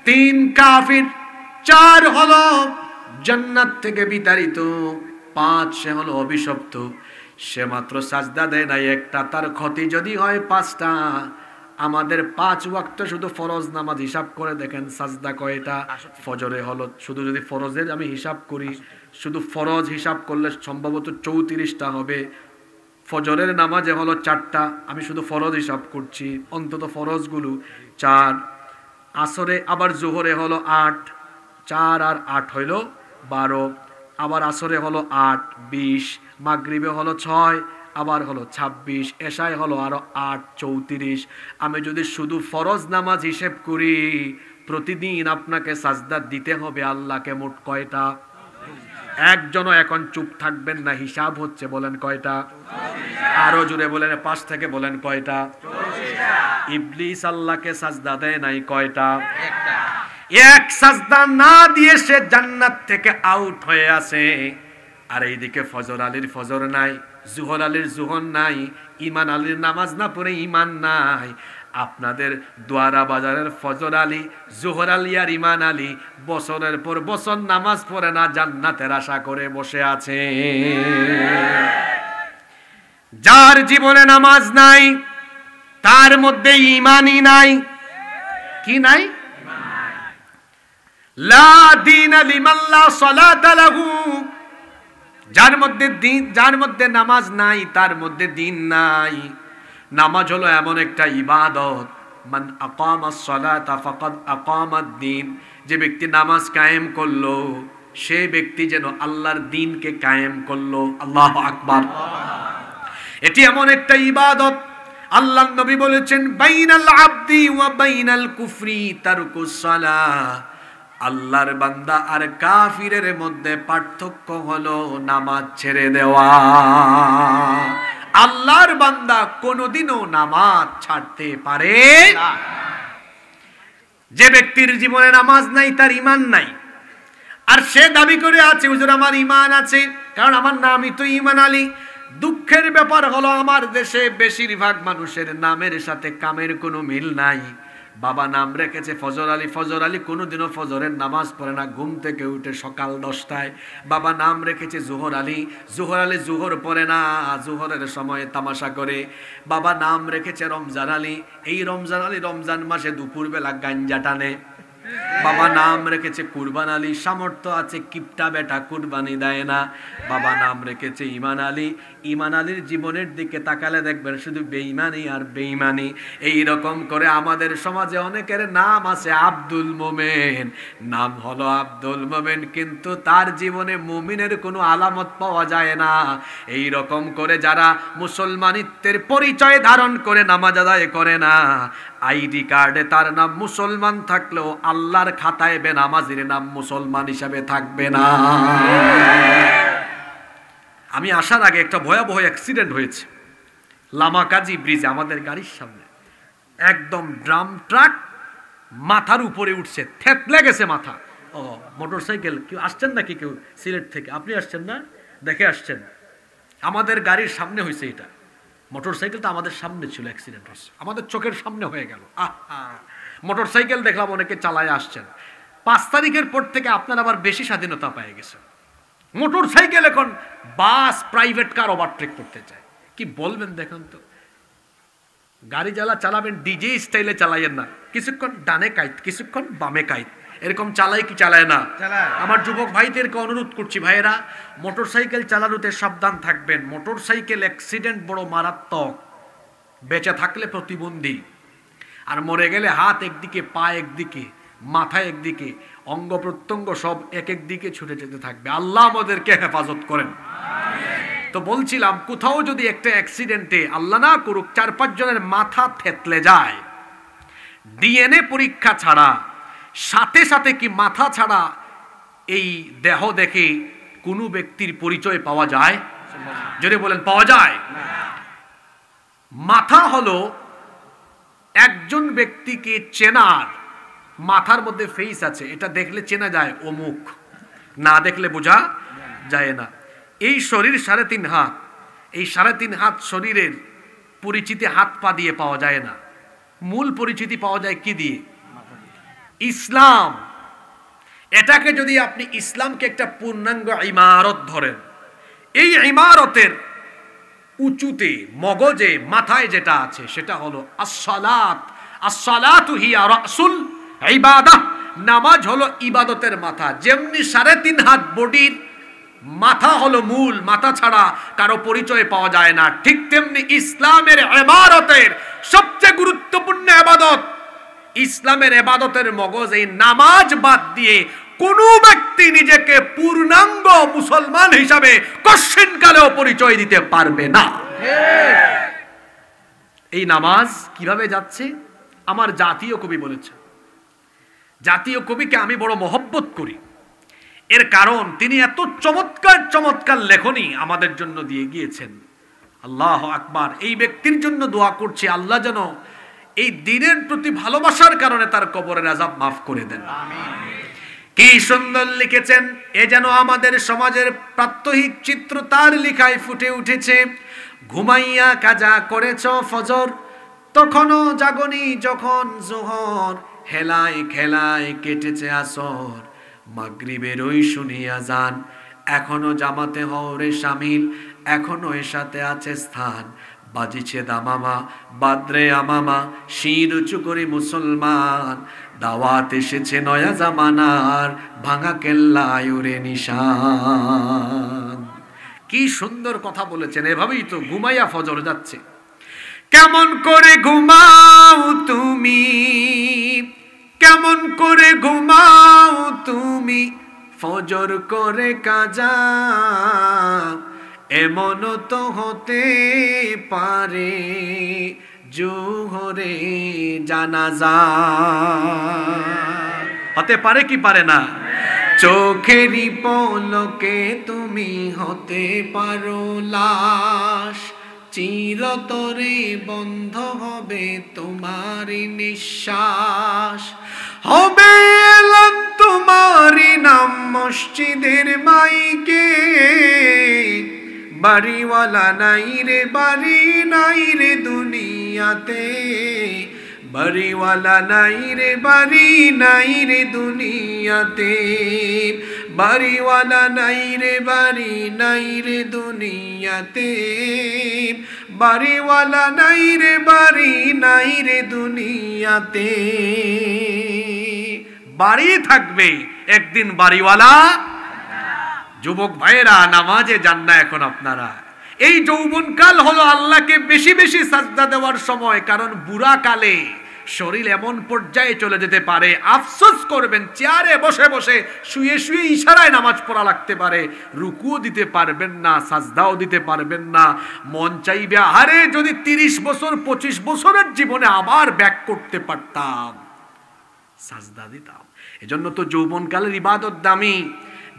3 কাফির, 4 হলো জান্নাত থেকে বিতাড়িত, 5 সে হলো অভিশপ্ত। সে মাত্র সাজদা দেয় নাই একটা, তার ক্ষতি যদি হয় 5টা। আমাদের 5 ওয়াক্ত শুধু ফরজ নামাজ হিসাব করে দেখেন সাজদা কয়টা? ফজরে হলো, শুধু যদি ফরজের আমি হিসাব করি, শুধু ফরজ হিসাব করলে সম্ভবত 34টা হবে। ফজরের নামাজে হলো 4টা, আমি শুধু ফরজ হিসাব করছি, অন্তত ফরজগুলো 4। আসরে আবার জোহরে হলো 8, 4 আর 8 হইল 12। আবার আসরে হলো 8, 20। মাগরিবে হলো 6, আবার হলো 26। এশায় হলো আরো 8, 34। আমি যদি শুধু ফরজ নামাজ হিসেব করি, প্রতিদিন আপনাকে সাজদা দিতে হবে আল্লাহকে মোট কয়টা? একজনও এখন চুপ থাকবেন না, হিসাব হচ্ছে, বলেন কয়টা? আরো জোরে বলেন, 5 থেকে বলেন কয়টা? ইবলিস আল্লাহকে সাজদা দেয় নাই কয়টা? এক সাজদা না দিয়ে সে জান্নাত থেকে আউট হয়ে আছে। আর এইদিকে ফজর আলীর ফজর নাই, জোহর আলীর জোহর নাই, ইমান আলীর নামাজ না পড়ে ইমান নাই। আপনাদের দোয়ারা বাজারের ফজর আলী, জোহর আলী আর ইমান আলী বছরের পর বছর নামাজ পড়ে না, জান্নাতের আশা করে বসে আছে। যার জীবনে নামাজ নাই তার মধ্যে ইমানই নাই। কি নাই? লা দীনা লিমান লা সালাতা লাহু, যার মধ্যে নামাজ নাই তার মধ্যে দ্বীন নাই। নামাজ হলো এমন একটা ইবাদত, মান আকামাস সালাতা ফাকাদ আকামাদ দ্বীন, যে ব্যক্তি নামাজ কায়েম করলো সে ব্যক্তি যেন আল্লাহর দ্বীনকে কায়েম করলো। আল্লাহু আকবার। এটি এমন একটা ইবাদত, আল্লাহর নবী বলেছেন বাইনাল আবদি ওয়া বাইনাল কুফরি তারকুস সালাহ, আল্লাহর বান্দা আর কাফিরের মধ্যে পার্থক্য হলো নামাজ ছেড়ে দেওয়া। আল্লাহর বান্দা কোনোদিনও নামাজ ছাড়তে পারে না। যে ব্যক্তির জীবনে নামাজ নাই তার ঈমান নাই, আর সে দাবি করে আছে হুজুর আমার ঈমান আছে, কারণ আমার নামই তো ঈমান আলী। দুঃখের ব্যাপার হলো আমার দেশে বেশিরভাগ মানুষের নামের সাথে কামের কোনো মিল নাই। বাবা নাম রেখেছে ফজর আলী, ফজর আলী কোনোদিনও ফজরের নামাজ পড়ে না, ঘুম থেকে উঠে সকাল 10টায়। বাবা নাম রেখেছে জোহর আলী, জোহর আলী জোহর পড়ে না, জোহরের সময় তামাশা করে। বাবা নাম রেখেছে রমজান আলী, এই রমজান আলী রমজান মাসে দুপুরবেলা গাঞ্জা টানে। বাবা নাম রেখেছে কুরবান আলী, সামর্থ্য আছে, কিপটা বেটা কুরবানি দেয় না। বাবা নাম রেখেছে ইমান আলী, ইমান আলীর জীবনের দিকে তাকালে দেখবেন শুধু বেঈমানি আর বেঈমানি। এই রকম করে আমাদের সমাজে অনেকের নাম আছে আব্দুল মোমেন, নাম হলো আব্দুল মোমেন, কিন্তু তার জীবনে মুমিনের কোনো আলামত পাওয়া যায় না। এই রকম করে যারা মুসলমানিত্বের পরিচয় ধারণ করে নামাজ আদায় করে না, আইডি কার্ডে তার নাম মুসলমান থাকলেও আল্লাহর খাতায় বেনামাজির নাম মুসলমান হিসাবে থাকবে না। আমি আসার আগে একটা ভয়াবহ অ্যাক্সিডেন্ট হয়েছে লামাকাজি ব্রিজে, আমাদের গাড়ির সামনে একদম ড্রাম ট্রাক মাথার উপরে উঠছে, থেতলে গেছে মাথা। ও মোটরসাইকেল, কেউ আসছেন নাকি? কেউ সিলেট থেকে? আপনি আসছেন না? দেখে আসছেন? আমাদের গাড়ির সামনে হয়েছে এটা, মোটরসাইকেলটা আমাদের সামনে ছিল, অ্যাক্সিডেন্ট হয়েছে আমাদের চোখের সামনে হয়ে গেল। মোটরসাইকেল দেখলাম অনেকে চালায় আসছেন। 5 তারিখের পর থেকে আপনার আবার বেশি স্বাধীনতা পেয়ে গেছে। মোটরসাইকেল এখন বাস, প্রাইভেট কার ওভারটেক করতে চায়। কি বলবেন দেখেন তো? গাড়ি যারা চালাবেন ডিজে স্টাইলে চালাইয়েন না, কিছুক্ষণ ডানে কাইত কিছুক্ষণ বামে কাইত, এরকম চালায় কি চালায় না? আমার যুবক ভাইদেরকে অনুরোধ করছি, ভাইয়েরা মোটরসাইকেল চালানোতে সাবধান থাকবেন। মোটরসাইকেল অ্যাক্সিডেন্ট বড় মারাত্মক, বেঁচে থাকলে প্রতিবন্ধী, আর মরে গেলে হাত একদিকে, পা একদিকে, মাথা একদিকে, অঙ্গ প্রত্যঙ্গ সব এক এক দিকে ছুটে যেতে থাকবে। আল্লাহ আমাদেরকে হেফাজত করেন। তো বলছিলাম, কোথাও যদি একটা অ্যাক্সিডেন্টে আল্লাহ না করুক 4-5 জনের মাথা থেতলে যায়, ডিএনএ পরীক্ষা ছাড়া, সাথে সাথে কি মাথা ছাড়া এই দেহ দেখে কোনো ব্যক্তির পরিচয় পাওয়া যায়? যদি বলেন পাওয়া যায়। মাথা হলো একজন ব্যক্তিকে চেনার, মাথার মধ্যে ফেস আছে, এটা দেখলে চেনা যায় অমুক, না দেখলে বোঝা যায় না। এই শরীর 3.5 হাত, এই 3.5 হাত শরীরের পরিচিতি হাত পা দিয়ে পাওয়া যায় না, মূল পরিচিতি পাওয়া যায় কি দিয়ে? ইসলাম। এটাকে যদি আপনি ইসলামকে একটা পূর্ণাঙ্গ ইমারত ধরেন, এই ইমারতের উঁচুতে মগজে মাথায় যেটা আছে সেটা হলো আসসালাত। আসসালাতু হিয়া রাসুল ইবাদাহ, নামাজ হলো ইবাদতের মাথা। যেমনি 3.5 হাত বডির মাথা হলো মূল, মাথা ছাড়া কারো পরিচয় পাওয়া যায় না, ঠিক তেমনি ইসলামের ইবাদতের সবচেয়ে গুরুত্বপূর্ণ ইবাদত, ইসলামের ইবাদতের মগজ এই নামাজ বাদ দিয়ে কোন ব্যক্তি নিজেকে পূর্ণাঙ্গ মুসলমান হিসাবে কশিনকালেও পরিচয় দিতে পারবে না। এই নামাজ কিভাবে যাচ্ছে? আমার জাতীয় কবি বলেছেন, জাতীয় কবিকে আমি বড় মহব্বত করি, এর কারণ তিনি এত চমৎকার চমৎকার লেখনী আমাদের জন্য দিয়ে গিয়েছেন। আল্লাহ আকবার। এই ব্যক্তির জন্য দোয়া করছি, আল্লাহ যেন এই দ্বীনের প্রতি ভালোবাসার কারণে তার কবরের আযাব মাফ করে দেন। কি সুন্দর লিখেছেন! এ যেন আমাদের সমাজের প্রাত্যহিক চিত্র তার লেখায় ফুটে উঠেছে। ঘুমাইয়া কাজা করেছ ফজর, তখনও জাগনি যখন জোহর, হেলায় খেলায় কেটেছে আসর, মাগরিবের ওই শুনিয়া যান, এখনো জামাতে হওরে শামিল, এখনো এর সাথে আছে স্থান, বাজিছে দামামা বাদ্রে আমামা, শির উঁচু করে মুসলমান, দাওয়াত এসেছে নয়া জামানার, ভাঙা কেল্লায় ওরে নিশান। কি সুন্দর কথা বলেছেন! এভাবেই তো ঘুমাইয়া ফজর যাচ্ছে। কেমন করে ঘুমাও তুমি, কেমন করে ঘুমাও তুমি, ফজর করে কাজা, এমন তো হতে পারে জোহরে জানাজা। হতে পারে কি পারে না? চোখেরই পলকে তুমি হতে পারো লাশ, চিরতরে বন্ধ হবে তোমারই নিঃশ্বাস, হবে এলান তোমারই নাম মসজিদের মাইকে, বাড়িওয়ালা নাই রে বাড়ি নাই রে দুনিয়াতে, বাড়িওয়ালা নাই রে বাড়ি নাই রে দুনিয়াতে, বাড়িওয়ালা নাই রে বাড়ি নাই রে দুনিয়াতে, বাড়িওয়ালা নাই রে বাড়ি নাই রে দুনিয়াতে, বাড়ি থাকবে, একদিন বাড়িওয়ালা। যুবক ভাইয়েরা, নামাজে যান না এখন আপনারা। এই যৌবনকাল হলো আল্লাহকে বেশি বেশি সাজদা দেওয়ার সময়, কারণ বুড়া কালে শরীর এমন পর্যায়ে চলে যেতে পারে, আফসোস করবেন চেয়ারে বসে বসে শুয়ে শুয়ে ইশারায় নামাজ পড়া লাগতে পারে, রুকুও দিতে পারবেন না, সাজদাও দিতে পারবেন না। মন চাইবে আরে যদি 30 বছর 25 বছরের জীবনে আবার ব্যাক করতে পারতাম, সাজদা দিতাম। এজন্য তো যৌবনকালের ইবাদত দামি।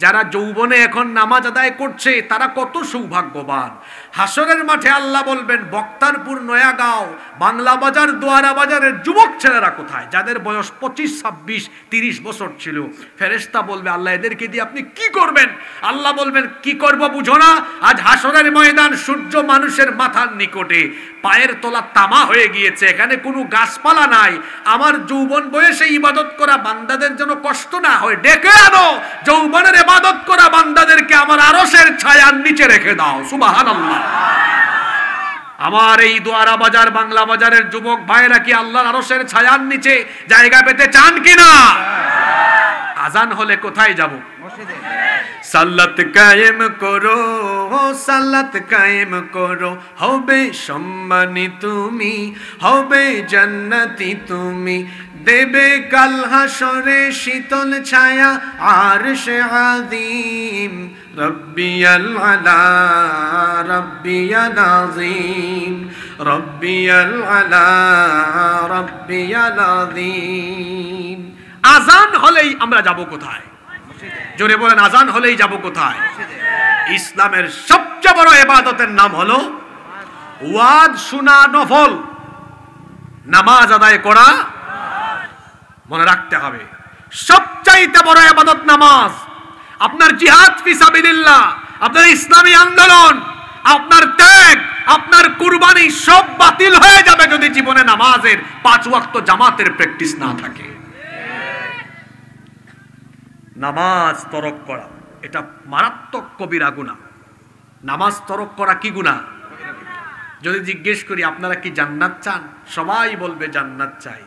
যারা যৌবনে এখন নামাজ আদায় করছে তারা কত সৌভাগ্যবান। হাসরের মাঠে আল্লাহ বলবেন, বক্তারপুর, নয়াগাঁও, বাংলা বাজার, দোয়ারা বাজারের যুবক ছেলেরা কোথায়, যাদের বয়স 25, 26, 30 বছর ছিল। ফেরেশতা বলবে, আল্লাহ এদেরকে দিয়ে আপনি কি করবেন? আল্লাহ বলবেন, কি করব বুঝো না? আজ হাসরের ময়দান, সূর্য মানুষের মাথার নিকটে, পায়ের তলা তামা হয়ে গিয়েছে, এখানে কোনো গাছপালা নাই। আমার যৌবন বয়সে ইবাদত করা বান্দাদের যেন কষ্ট না হয়, ডেকে আনো যৌবনের ইবাদত করা বান্দাদেরকে আমার আরশের ছায়ার নিচে রেখে দাও। সুবহানাল্লাহ। আমার এই দোয়ারা বাজার, বাংলা বাজারের যুবক ভাইরা কি আল্লাহর আরশের ছায়ার নিচে জায়গা পেতে চান কিনা? আজান হলে কোথায় যাব? সালাত কায়েম করো, সালাত কায়েম করো, হবে সম্মানী তুমি, হবে জান্নাতি তুমি, দেবে কাল হাসরে শীতল ছায়া আরশে আযীম। রব্বিয়াল আলা, রব্বিয়াল আযীম, রব্বিয়াল আলা, রব্বিয়াল আযীম। আজান হলেই আমরা যাব কোথায়? জোরে বলেন, আজান হলেই যাব কোথায়? ইসলামের সবচেয়ে বড় ইবাদতের নাম হলো ওয়াজ শোনা নফল, নামাজ আদায় করা। মনে রাখতে হবে, সবচাইতে বড় ইবাদত নামাজ। আপনার জিহাদ ফি সাবিলিল্লাহ, আপনার ইসলামী আন্দোলন, আপনার ত্যাগ, আপনার কুরবানি সব বাতিল হয়ে যাবে যদি জীবনে নামাজের 5 ওয়াক্ত জামাতের প্র্যাকটিস না থাকে। নামাজ তরক করা এটা মারাত্মক কবিরা গুনাহ। নামাজ তরক করা কি গুনাহ? যদি জিজ্ঞেস করি আপনারা কি জান্নাত চান, সবাই বলবে জান্নাত চাই।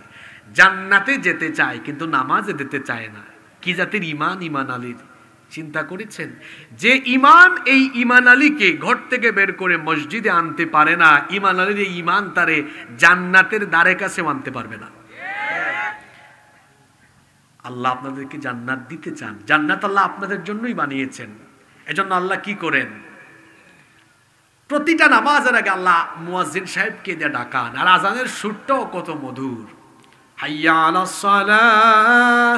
জান্নাতে যেতে চায় কিন্তু নামাজে যেতে চায় না। কি জাতির ইমান? ইমান আলীর। চিন্তা করেছেন যে ইমান, এই ইমান আলীকে ঘর থেকে বের করে মসজিদে আনতে পারে না, ইমান আলীর এই ইমান তারে জান্নাতের দ্বারে কাছে আনতে পারবে না। আল্লাহ আপনাদেরকে জান্নাত দিতে চান, জান্নাত আল্লাহ আপনাদের জন্যই বানিয়েছেন। এজন্য আল্লাহ কি করেন, প্রতিটা নামাজের আগে আল্লাহ মুয়াজ্জিন সাহেবকে দিয়ে ডাকান, আর আজানের সুরটাও কত মধুর। হাইয়া আলাস সালাহ,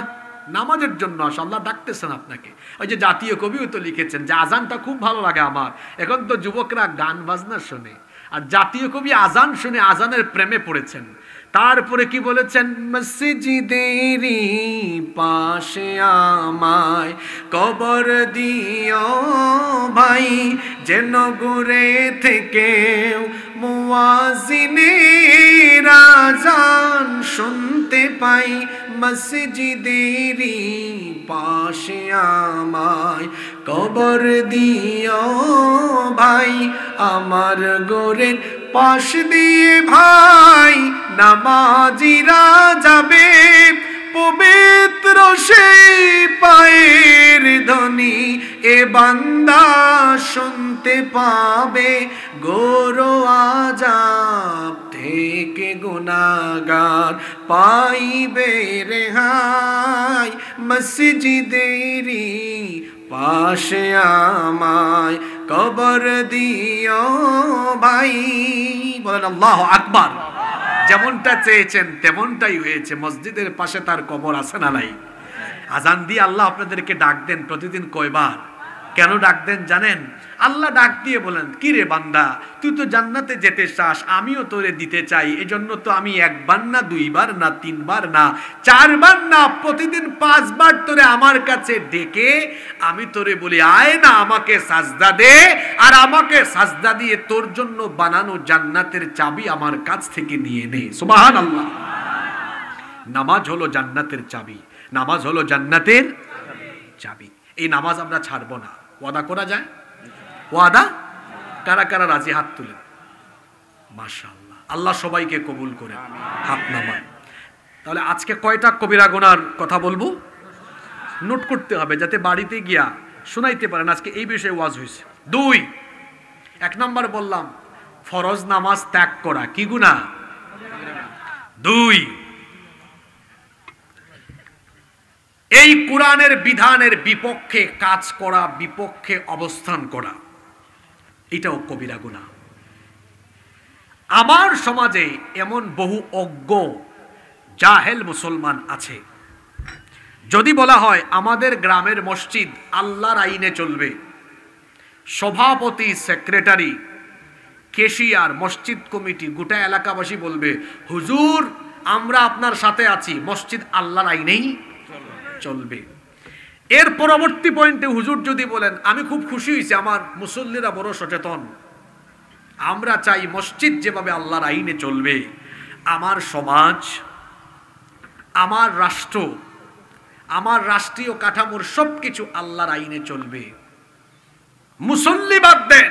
নামাজের জন্য আসো, আল্লাহ ডাকতেছেন আপনাকে। ওই যে জাতীয় কবিও তো লিখেছেন যে আজানটা খুব ভালো লাগে আমার। এখন তো যুবকরা গান বাজনা শোনে, আর জাতীয় কবি আজান শুনে আজানের প্রেমে পড়েছেন। তারপরে কি বলেছেন, মসজিদেরই পাশে আমায় কবর দিও ভাই, যেন ঘুরে থেকেও মুয়াজ্জিনের আজান শুনতে পাই। মসজিদেরই পাশে আমায় কবর দিও ভাই, আমার গোরের পাশ দিয়ে ভাই নামাজিরা যাবে, পবিত্র সেই পায়ের ধ্বনি এ বান্দা শুনতে পাবে, গোরো আযাব থেকে গুনাহগার পাইবে রেহাই। মসজিদেরই পাশে আমায় কবর দিও ভাই। বলেন আল্লাহু আকবার। যেমনটা চেয়েছেন তেমনটাই হয়েছে। মসজিদের পাশে তার কবর আছে না নাই? আজান দিয়ে আল্লাহ আপনাদেরকে ডাক দেন প্রতিদিন কয়বার? কেন ডাক দেন জানেন? আল্লাহ ডাক দিয়ে বলেন, কি রে বান্দা, তুই তো জান্নাতে যেতে চাস, আমিও তোরে দিতে চাই। এজন্য তো আমি 1 বার না 2 বার না 3 বার না 4 বার না, প্রতিদিন 5 বার তোরে আমার কাছে ডেকে আমি তোরে বলি, আয় না আমাকে সাজদা দে, আর আমাকে সাজদা দিয়ে তোর জন্য বানানো জান্নাতের চাবি আমার কাছ থেকে নিয়ে নে। সুবহানাল্লাহ। নামাজ হলো জান্নাতের চাবি, নামাজ হলো জান্নাতের চাবি। এই নামাজ আমরা ছাড়বো না। ওয়াদা করা যায়? ওয়াদা? কারা কারা রাজি হাত তুলেন? মাশাআল্লাহ, আল্লাহ সবাইকে কবুল করে। হাত নামান। তাহলে আজকে কয়টা কবিরা গুনার কথা বলবো নোট করতে হবে, যাতে বাড়িতে গিয়া শোনাইতে পারেন আজকে এই বিষয়ে ওয়াজ হয়েছে। 2, 1 নম্বর বললাম ফরজ নামাজ ত্যাগ করা কি গুনাহ? 2, এই কোরআনের বিধানের বিপক্ষে কাজ করা, বিপক্ষে অবস্থান করা, এটাও কবিরা গুনাহ। আমার সমাজে এমন বহু অজ্ঞ জাহেল মুসলমান আছে, যদি বলা হয় আমাদের গ্রামের মসজিদ আল্লাহর আইনে চলবে, সভাপতি, সেক্রেটারি, কেশিয়ার, মসজিদ কমিটি, গোটা এলাকাবাসী বলবে হুজুর আমরা আপনার সাথে আছি, মসজিদ আল্লাহর আইনেই চলবে। এর পরবর্তী পয়েন্টে হুজুর যদি বলেন আমি খুব খুশি হয়েছি, আমার মুসল্লিরা বড় সচেতন, আমরা চাই মসজিদ যেভাবে আল্লাহর আইনে চলবে, আমার সমাজ, আমার রাষ্ট্র, আমার রাষ্ট্রীয় কাঠামোর সবকিছু আল্লাহর আইনে চলবে। মুসল্লি বাদ দেন,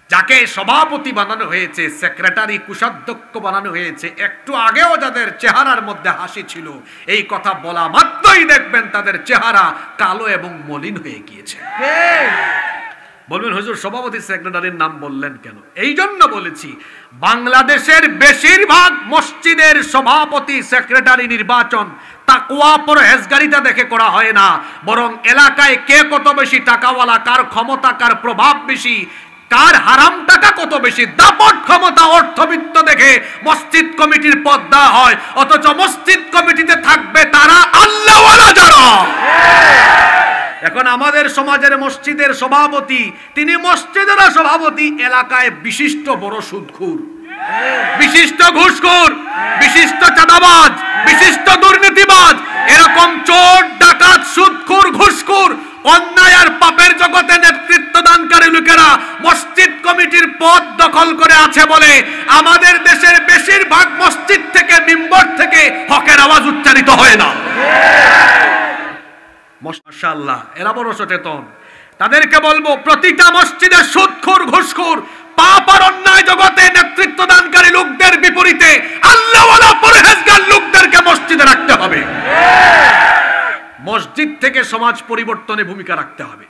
যাকে সভাপতি বানানো হয়েছে, সেক্রেটারি, কোষাধ্যক্ষ বানানো হয়েছে, একটু আগেও যাদের চেহারার মধ্যে হাসি ছিল, এই কথা বলা মাত্রই দেখবেন তাদের চেহারা কালো এবং মলিন হয়ে গিয়েছে। বলবেন হুজুর সভাপতি সেক্রেটারির নাম বললেন কেন? এই জন্য বলেছি বাংলাদেশের বেশিরভাগ মসজিদের সভাপতি সেক্রেটারি নির্বাচন তাকওয়া পরহেজগারিতা দেখে করা হয় না, বরং এলাকায় কে কত বেশি টাকাওয়ালা, কার ক্ষমতা, কার প্রভাব বেশি, কার হারাম টাকা কত বেশি, দাপট ক্ষমতা, অর্থবিত্ত দেখে মসজিদ কমিটির পদ দেওয়া হয়। অথচ মসজিদ কমিটিতে থাকবে তারা আল্লাহওয়ালা যারা। এখন আমাদের সমাজের মসজিদের সভাপতি, তিনি মসজিদের সভাপতি, এলাকায় বিশিষ্ট বড় সুদখোর, বিশিষ্ট ঘুষখোর, বিশিষ্ট চাঁদাবাজ, বিশিষ্ট দুর্নীতিবাজ, এরকম চোর, ডাকাত, সুদখোর, ঘুষখোর, অন্যায় আর পাপের জগতে নেতৃত্ব দানকারী লোকেরা মসজিদ কমিটির পদ দখল করে আছে বলে আমাদের দেশের বেশিরভাগ মসজিদ থেকে, মিম্বর থেকে হকের আওয়াজ উচ্চারিত হয় না। মাশাআল্লাহ, এরা বড় সচেতন। তাদেরকে বলবো প্রতিটা মসজিদে সুদখোর, ঘুষখোর, পাপ আর অন্যায় জগতে নেতৃত্ব দানকারী লোকদের বিপরীতে আল্লাহওয়ালা পরহেজগার লোকদেরকে মসজিদে রাখতে হবে। মসজিদ থেকে সমাজ পরিবর্তনে ভূমিকা রাখতে হবে।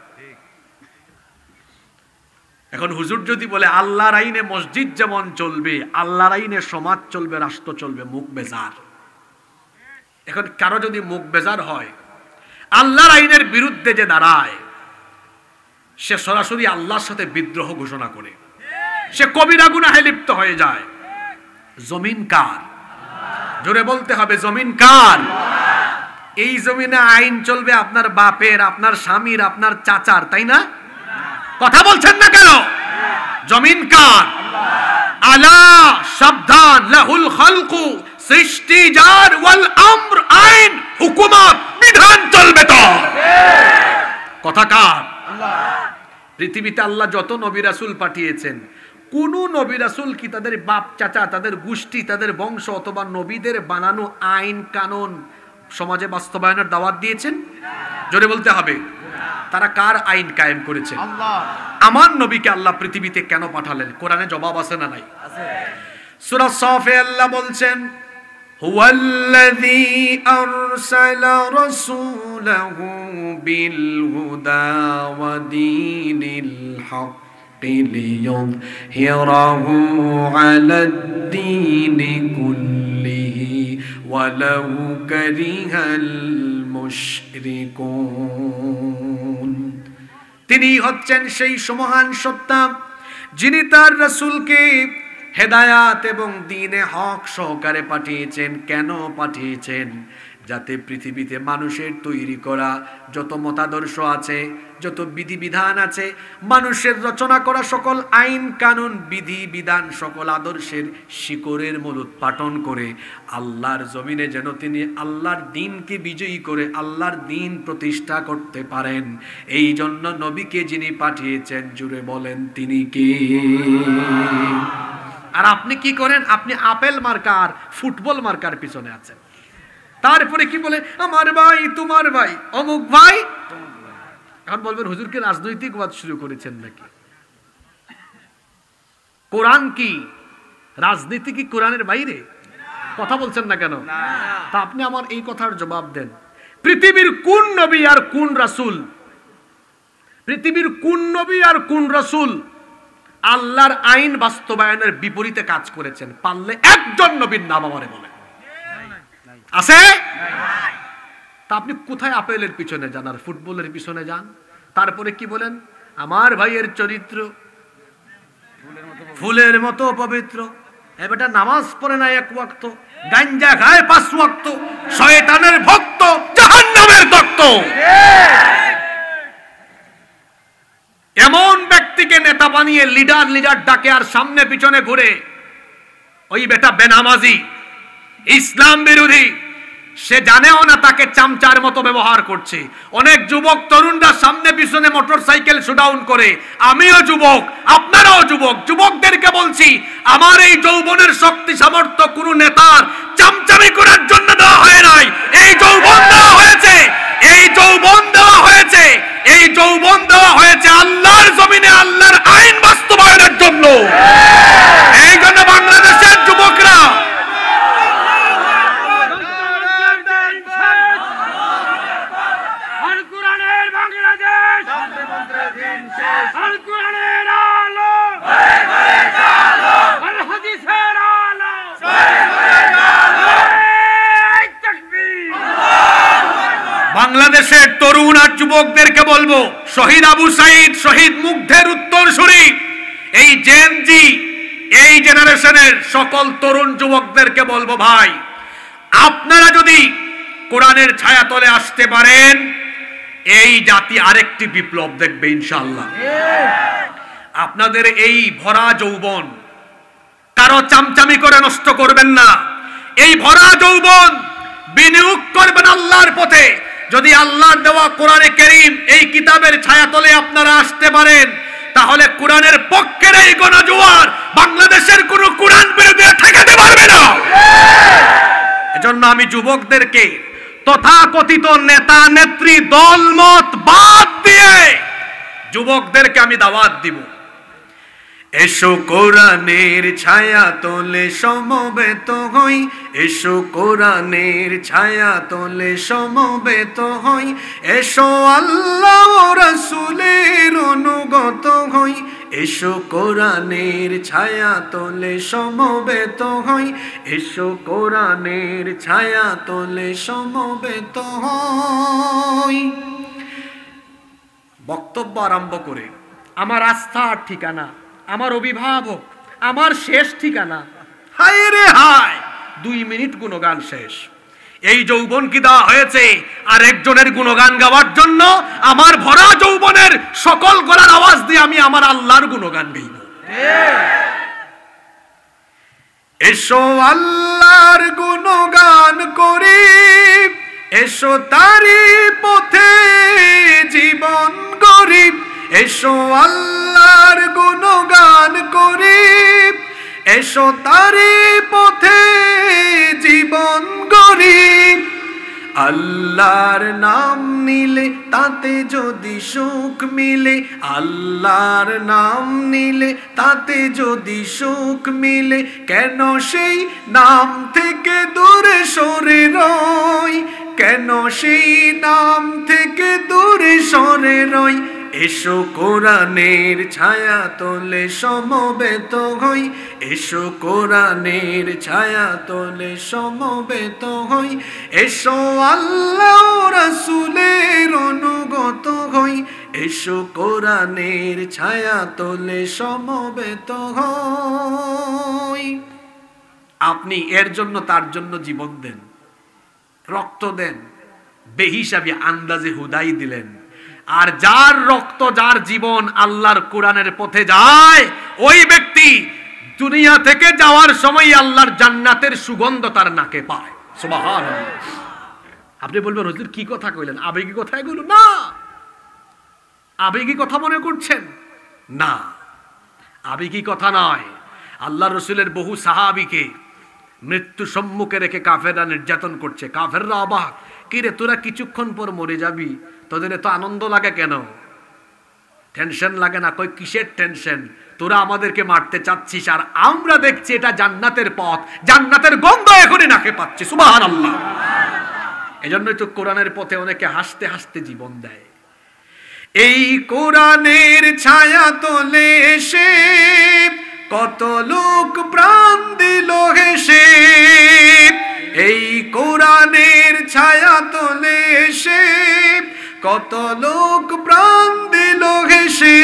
এখন হুজুর যদি বলে আল্লাহর আইনে মসজিদ যেমন চলবে, আল্লাহর আইনে সমাজ চলবে, রাষ্ট্র চলবে, মুখ বেজার। এখন কারো যদি মুখ বেজার হয়, আল্লাহর আইনের বিরুদ্ধে যে দাঁড়ায়, সে সরাসরি আল্লাহর সাথে বিদ্রোহ ঘোষণা করে, সে কবিরা গুনাহে লিপ্ত হয়ে যায়। জমিন কার? জোরে বলতে হবে, জমিন কার? এই জমিনে আইন চলবে আপনার বাপের, আপনার স্বামীর, আপনার চাচার, তাই না? কথা বলছেন না কেন? জমিন কার? আলা, সাবধান, লাহুল খালকু, সৃষ্টি যার, ওয়াল আমর, আইন, হুকুমত, বিধান চলবে তো। কথা কার? পৃথিবীতে আল্লাহ যত নবী রাসূল পাঠিয়েছেন, কোন নবী রাসূল কি তাদের বাপ, চাচা, তাদের গোষ্ঠী, তাদের বংশ অথবা নবীদের বানানো আইন কানুন সমাজে বাস্তবায়নের দাওয়াত দিয়েছেন? জোরে বলতে হবে। তারা কার আইন কায়েম করেছেন? আল্লাহ। আমার নবীকে আল্লাহ পৃথিবীতে কেন পাঠালেন? কোরআনে জবাব আছে না নাই? আছে। সূরা সাফে আল্লাহ বলছেন হুয়াল্লাযী আরসালা রাসূলাহু বিল হুদা ওয়া দীনিল হাক্কি লিইয়ুযহিরাহু আলাদ-দীনি কুল্লিহি ওয়ালাউ কারিহাল মুশরিকুন। তিনি হচ্ছেন সেই মহান সত্তা যিনি তার রাসূলকে হেদায়াত এবং দ্বীনে হক সহকারে পাঠিয়েছেন। কেন পাঠিয়েছেন? যাতে পৃথিবীতে মানুষের তৈরি করা যত মতাদর্শ আছে, যত বিধিবিধান আছে, মানুষের রচনা করা সকল আইন কানুন, বিধি বিধান, সকল আদর্শের শিকড়ের মূল উৎপাটন করে আল্লাহর জমিনে যেন তিনি আল্লাহর দ্বীনকে বিজয়ী করে আল্লাহর দ্বীন প্রতিষ্ঠা করতে পারেন। এই জন্য নবীকে যিনি পাঠিয়েছেন, জুড়ে বলেন তিনি কে? আর আপনি কি করেন? আপনি আপেল মার্কার, ফুটবল মার্কার পিছনে আছেন। তারপরে কি বলে? আমার ভাই, তোমার ভাই, অমুক ভাই। এখন বলবেন হুজুরকে রাজনৈতিকবাদ শুরু করেছেন নাকি? কোরআন কি? রাজনীতি কি কোরআনের বাইরে? কথা বলছেন না কেন? তা আপনি আমার এই কথার জবাব দেন, পৃথিবীর কোন নবী আর কোন রাসূল, পৃথিবীর কোন নবী আর কোন রাসূল আল্লাহর আইন বাস্তবায়নের বিপরীতে কাজ করেছেন? পারলে একজন নবীর নাম আমারে বলেন। আছে? তা আপনি কোথায় আপেলের পিছনে যান আর ফুটবলের পিছনে যান? তারপরে কি বলেন? আমার ভাইয়ের চরিত্র ফুলের মতো পবিত্র, এ বেটা নামাজ পড়ে না এক ওয়াক্ত, গাঞ্জা খায় 5 ওয়াক্ত, শয়তানের ভক্ত, জাহান্নামের তক্ত। এমন ব্যক্তিকে নেতা বানিয়ে লিডার লিডার ডাকে আর সামনে পিছনে ঘুরে ওই বেটা বেনামাজি, ইসলাম বিরোধী, সে জানেও না তাকে চামচার মতো ব্যবহার করছে। অনেক যুবক তরুণরা সামনে পিছনে মোটরসাইকেল শোডাউন করে। আমিও যুবক, আপনারাও যুবক। যুবকদেরকে বলছি, আমার এই যৌবনের শক্তি সামর্থ্য কোন নেতার চামচামি করার জন্য দেওয়া হয় নাই। এই যৌবন দেওয়া হয়েছে, এই যৌবন দেওয়া হয়েছে, এই যৌবন দেওয়া হয়েছে আল্লাহর জমিনে আল্লাহর আইন বাস্তবায়নের জন্য। এই জন্য বাংলাদেশের যুবকরা বাংলাদেশের তরুণ আর যুবকদেরকে বলবো, শহীদ আবু সাইদ, শহীদ মুগ্ধের উত্তরসূরি, এই জেনজি, এই জেনারেশনের সকল তরুণ যুবকদেরকে বলবো, ভাই আপনারা যদি কোরআনের ছায়াতলে আসতে পারেন, এই জাতি আরেকটি বিপ্লব দেখবে ইনশাআল্লাহ। আপনাদের এই ভরা যৌবন কারো চামচামি করে নষ্ট করবেন না। এই ভরা যৌবন বিনিয়োগ করবেন আল্লাহর পথে। যদি আল্লাহর দেওয়া কোরআনে কারীম এই কিতাবের ছায়াতলে আপনারা আসতে পারেন, তাহলে কোরআনের পক্ষের এই গণজোয়ার বাংলাদেশের কোন কোরআন বিরোধীরা ঠেকাতে পারবে না। এজন্য আমি যুবকদেরকে তথাকথিত নেতা নেত্রী দলমত বাদ দিয়ে যুবকদেরকে আমি দাওয়াত দিব, এসো কোরআনের ছায়া তলে সমবেত হই, এসো কোরআনের ছায়া তলে সমবেত হই, এসো আল্লাহ ও রাসূলের অনুগত হই, এসো কোরআনের ছায়া তলে সমবেত হই, এসো কোরআনের ছায়া তলে সমবেত হই। বক্তব্য আরম্ভ করে আমার আস্থার ঠিকানা, আমার অভিভাবক, আমার শেষ ঠিকানা, হায় রে হায়, 2 মিনিট গুণগান শেষ। এই যৌবন কি দেওয়া হয়েছে আর একজনের গুণগান গাওয়ার জন্য? আমার ভরা যৌবনের সকল গলার আওয়াজ দিয়ে আমি আমার আল্লাহর গুণগান গাইব। এসো আল্লাহর গুণগান করি, এসো তারি পথে জীবন গড়ি, এসো আল্লাহর গুণগান করি, এসো তারি পথে জীবন গড়ি। আল্লাহর নাম নিলে তাতে যদি সুখ মিলে, আল্লাহর নাম নিলে তাতে যদি সুখ মিলে, কেন সেই নাম থেকে দূরে সরে রই, কেন সেই নাম থেকে দূরে সরে রই। এসো কোরআনের ছায়া তলে সমবেত হই, এসো কোরআনের ছায়া তলে সমবেত হই, এসো আল্লাহ রাসূলের অনুগত হই, এসো কোরআনের ছায়া তলে সমবেত হই। আপনি এর জন্য তার জন্য জীবন দেন, রক্ত দেন, বেহিসাবি আন্দাজে হুদাই দিলেন। আর যার রক্ত যার জীবন আল্লাহর কোরআনের পথে যায়, ওই ব্যক্তি দুনিয়া থেকে যাওয়ার সময় আল্লাহর জান্নাতের সুগন্ধ তার নাকে পায়। সুবহানাল্লাহ। আপনি বলবেন হুজুর কি কথা কইলেন, আবেগী কথা এগুলো? না, আবেগী কথা মনে করছেন? না, আবেগী কথা নয়। আল্লাহ রসুলের বহু সাহাবীকে মৃত্যু সম্মুখে রেখে কাফেররা নির্যাতন করছে। কাফেররা অবাক, কি রে তোরা কিছুক্ষণ পর মরে যাবি, তোদের এত আনন্দ লাগে কেন? টেনশন লাগে না। কই কিসের টেনশন? তোরা আমাদেরকে মারতে চাচ্ছিস, আর আমরা দেখছি এটা জান্নাতের পথ, জান্নাতের গন্ধ এখনই নাকে পাচ্ছি। সুবহানাল্লাহ। এজন্যই তো কোরআনের পথে অনেকে হাসতে হাসতে জীবন দেয়। এই কোরআনের ছায়া তলে এসে কত লোক প্রাণ দিল হেসে, এই কোরআনের ছায়া তলে এসে কত লোক প্রাণ দিল হেসে।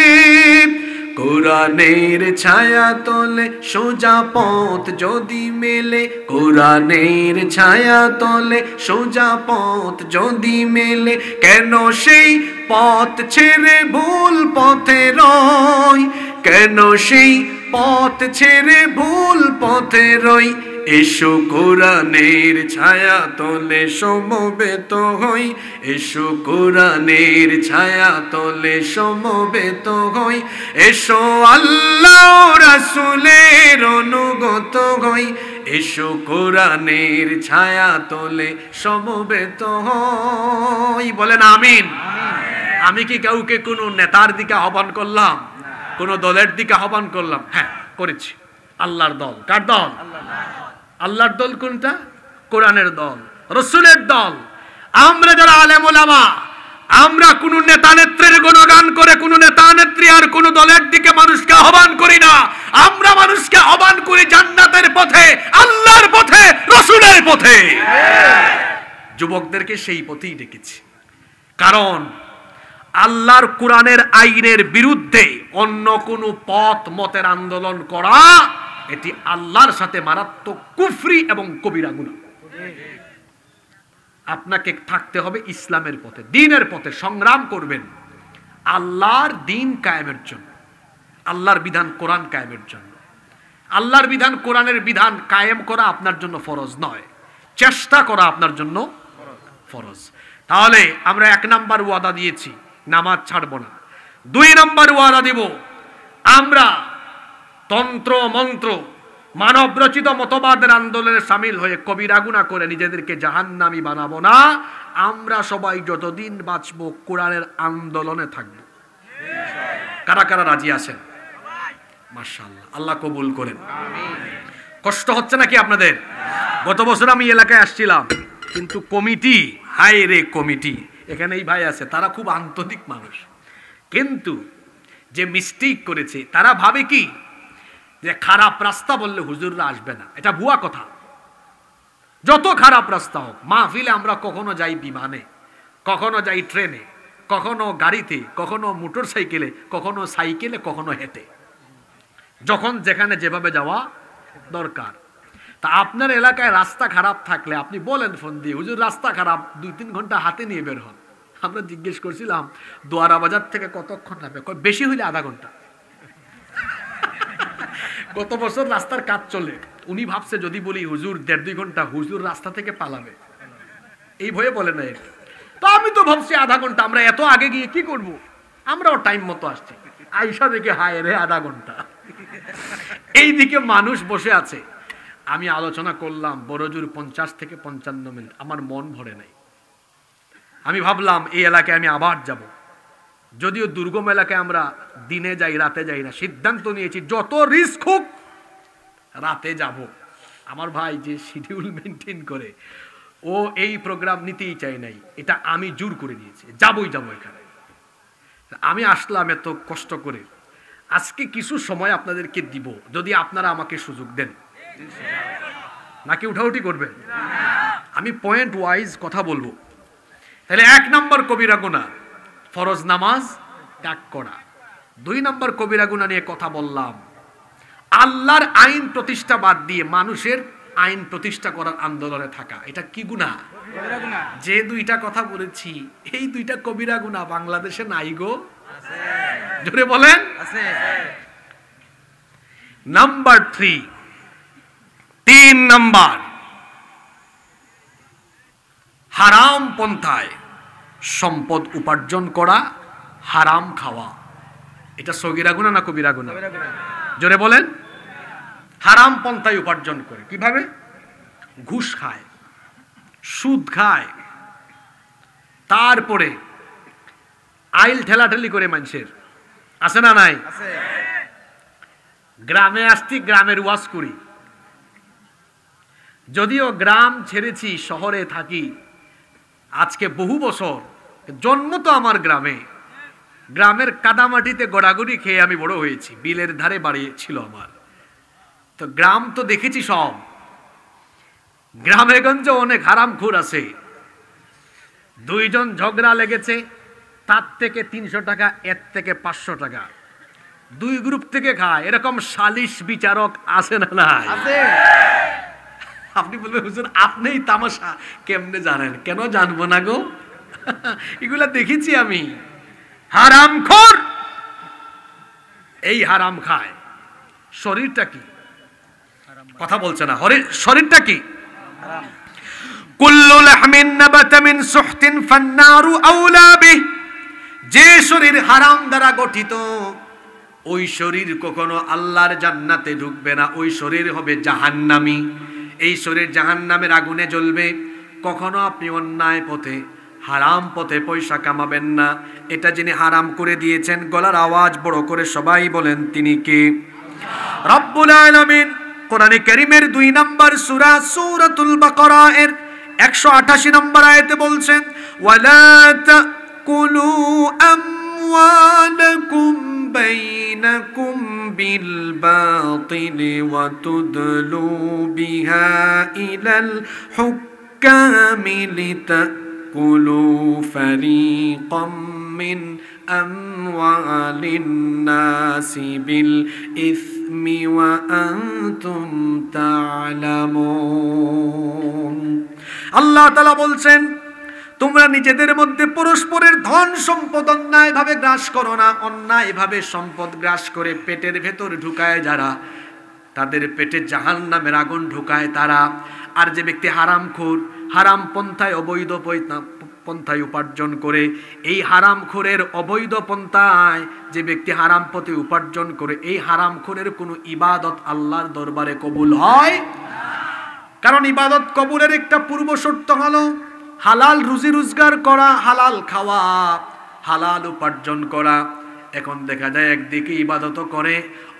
কোরআনের ছায়া তলে সোজা পথ যদি মেলে, কোরআনের ছায়া তলে সোজা পথ যদি মেলে, কেন সেই পথ ছেড়ে ভুল পথে রই, কেন সেই পথ ছেড়ে ভুল পথে রই। এসো কোরআনের ছায়া তলে সমবেত হই, এসো কোরআনের ছায়া তলে সমবেত হই, এসো আল্লাহ রাসূলের অনুগত হই, এসো কোরআনের ছায়া তলে সমবেত হই। বলেন আমিন। আমি কি কাউকে কোনো নেতার দিকে আহ্বান করলাম, কোনো দলের দিকে আহ্বান করলাম? হ্যাঁ করেছি। আল্লাহর দল। কার দল? আল্লাহর দল কোনটা? কোরআনের দল, রাসূলের দল। আমরা যারা আলেম ওলামা, আমরা কোন নেতা নেত্রীর গুণগান করে কোন নেতা নেত্রী আর কোন দলের দিকে মানুষকে আহ্বান করি না। আমরা মানুষকে আহ্বান করি জান্নাতের পথে, আল্লাহর পথে, রাসূলের পথে। যুবকদেরকে সেই পথেই ডেকেছি, কারণ আল্লাহর কোরআনের আইনের বিরুদ্ধে অন্য কোন পথ মতের আন্দোলন করা এটি আল্লাহর সাথে মারাত্মক কুফরি এবং কবিরা গুনাহ। আপনাকে থাকতে হবে ইসলামের পথে, দ্বীনের পথে সংগ্রাম করবেন আল্লাহর দ্বীন কায়েমের জন্য, আল্লাহর বিধান কোরআন কায়েমের জন্য। আল্লাহর বিধান কোরআনের বিধান কায়েম করা আপনার জন্য ফরজ নয়, চেষ্টা করা আপনার জন্য ফরজ। তাহলে আমরা 1 নাম্বার ওয়াদা দিয়েছি, নামাজ ছাড়বো না। 2 নাম্বার ওয়াদা দিব, আমরা তন্ত্র মন্ত্র মানব রচিত মতবাদের আন্দোলনে সামিল হয়ে কবিরা গুনাহ করে নিজেদেরকে জাহান্নামী বানাবো না। আমরা সবাই যতদিন বাঁচবো কোরআনের আন্দোলনে থাকবো। কারা কারা রাজি আছেন? মাশাআল্লাহ, আল্লাহ কবুল করেন। কষ্ট হচ্ছে নাকি আপনাদের? গত বছর আমি এলাকায় আসছিলাম, কিন্তু কমিটি, হাই রে কমিটি, এখানে এই ভাই আছে, তারা খুব আন্তরিক মানুষ, কিন্তু যে মিস্টেক করেছে তারা ভাবে কি যে খারাপ রাস্তা বললে হুজুররা আসবে না। এটা ভুয়া কথা। যত খারাপ রাস্তা হোক, মাহফিলে আমরা কখনো যাই বিমানে, কখনো যাই ট্রেনে, কখনো গাড়িতে, কখনো মোটর সাইকেলে, কখনো সাইকেলে, কখনো হেঁটে, যখন যেখানে যেভাবে যাওয়া দরকার। তা আপনার এলাকায় রাস্তা খারাপ থাকলে আপনি বলেন ফোন দিয়ে, হুজুর রাস্তা খারাপ, 2-3 ঘন্টা হাতে নিয়ে বের হন। আমরা জিজ্ঞেস করছিলাম দোয়ারা বাজার থেকে কতক্ষণ লাগবে, বেশি হইলে আধা ঘন্টা। গত বছর রাস্তার কাজ চলে, উনি ভাবছে যদি বলি হুজুর 1.5-2 ঘন্টা, হুজুর রাস্তা থেকে পালাবে, এই ভয়ে বলে নাই। তো আমি তো ভাবছি আধা ঘন্টা, আমরা এত আগে গিয়ে কি করব? আমরাও টাইম মতো আসছি, আইসা দেখে হায় রে আধা ঘন্টা। এইদিকে মানুষ বসে আছে। আমি আলোচনা করলাম বড়জোর 50 থেকে 55 মিনিট, আমার মন ভরে নাই। আমি ভাবলাম এই এলাকায় আমি আবার যাব, যদিও দুর্গম এলাকায় আমরা দিনে যাই রাতে যাই না, সিদ্ধান্ত নিয়েছি যত রিস্ক হোক রাতে যাব। আমার ভাই যে শিডিউল মেনটেন করে, ও এই প্রোগ্রাম নিতেই চাই নাই, এটা আমি জোর করে নিয়েছি, যাবই যাব এখানে। আমি আসলাম এত কষ্ট করে, আজকে কিছু সময় আপনাদেরকে দিব, যদি আপনারা আমাকে সুযোগ দেন। নাকি উঠাউঠি করবেন? আমি পয়েন্ট ওয়াইজ কথা বলবো। তাহলে 1 নম্বর কবিরা গুনাহ, ফরজ নামাজ ত্যাগ করা। 2 নম্বর কবিরা গুনাহ নিয়ে কথা বললাম, আল্লাহর আইন প্রতিষ্ঠা বাদ দিয়ে মানুষের আইন প্রতিষ্ঠা করার আন্দোলনে থাকা। এটা কি গুনাহ? যে 2টা কথা বলেছি, এই 2টা কবিরা গুনাহ বাংলাদেশে নাই গো। জোরে বলেন। নাম্বার 3 নাম্বার, হারাম পন্থায় সম্পদ উপার্জন করা, হারাম খাওয়া। এটা সগীরা গুনাহ না কবিরা গুনাহ? জোরে বলেন। হারাম পন্থায় উপার্জন করে, কিভাবে? ঘুষ খায়, সুদ খায়, তারপরে আইল ঠেলাঠেলি করে মানুষের, আছে না নাই? গ্রামে আসছি, গ্রামের ওয়াজ করি। যদিও গ্রাম ছেড়েছি, শহরে থাকি আজকে বহু বছর, জন্ম তো আমার গ্রামে। গ্রামের কাদামাটিতে গড়াগড়ি খেয়ে আমি বড় হয়েছি, বিলের ধারে বাড়ি ছিল আমার। তো গ্রাম তো দেখেছি সব। গ্রামে গঞ্জে অনেক হারামখোর আছে। দুইজন ঝগড়া লেগেছে, তার থেকে 300 টাকা, এর থেকে 500 টাকা, দুই গ্রুপ থেকে খায়। এরকম সালিশ বিচারক আছে না নাই? আপনি বলবেন হুজুর আপনিই তামাশা কেমনে জানেন? কেন জানবো না গো, এগুলা দেখেছি আমি। হারামখোর এই হারাম খায়। শরীরটা কি? কথা বলছে না। শরীরটা কি? কুল্লু লাহমিন নাবাতা মিন সুহতিন ফান্নারু আওলা বিহি। যে শরীর হারাম দ্বারা গঠিত, ওই শরীর কখনো আল্লাহর জান্নাতে ঢুকবে না, ওই শরীর হবে জাহান্নামী। এই শরীর জাহান্নামের আগুনে জ্বলবে। কখনো আপনি অন্যায় পথে, হারাম পথে পয়সা কামাবেন না। এটা যিনি হারাম করে দিয়েছেন, গলার আওয়াজ বড় করে সবাই বলেন তিনি কে? রব্বুল আলামিন কোরআনে কারীমের 2 নম্বর সূরা সূরাতুল বাকারা এর 188 নম্বর আয়াতে বলছেন, ওয়ালা তাকুলু আমওয়ালাকুম বাইনাকুম বিল বাতিলি ওয়া তুদলু বিহা ইলাল হুক্কামি লিতাকুলু ফারীকাম মিন আমওয়ালিন নাসি বিল ইসমি ওয়া আনতুম তা'লামুন। আল্লাহ তাআলা বলছেন, তোমরা নিজেদের মধ্যে পরস্পরের ধন সম্পদ অন্যায়ভাবে গ্রাস করো না। অন্যায়ভাবে সম্পদ গ্রাস করে পেটের ভেতর ঢুকায় যারা, তাদের পেটে জাহান্নামের আগুন ঢুকায় তারা। আর যে ব্যক্তি হারামখোর, হারাম পন্থায়, অবৈধ পন্থায় উপার্জন করে, এই হারামখোরের অবৈধ পন্থায় যে ব্যক্তি হারাম পথে উপার্জন করে, এই হারামখোরের কোনো ইবাদত আল্লাহর দরবারে কবুল হয়। কারণ ইবাদত কবুলের একটা পূর্ব শর্ত হলো হালাল রুজি রোজগার করা, হালাল খাওয়া, হালাল উপার্জন করা। এখন দেখা যায় একদিকে ইবাদতও করে,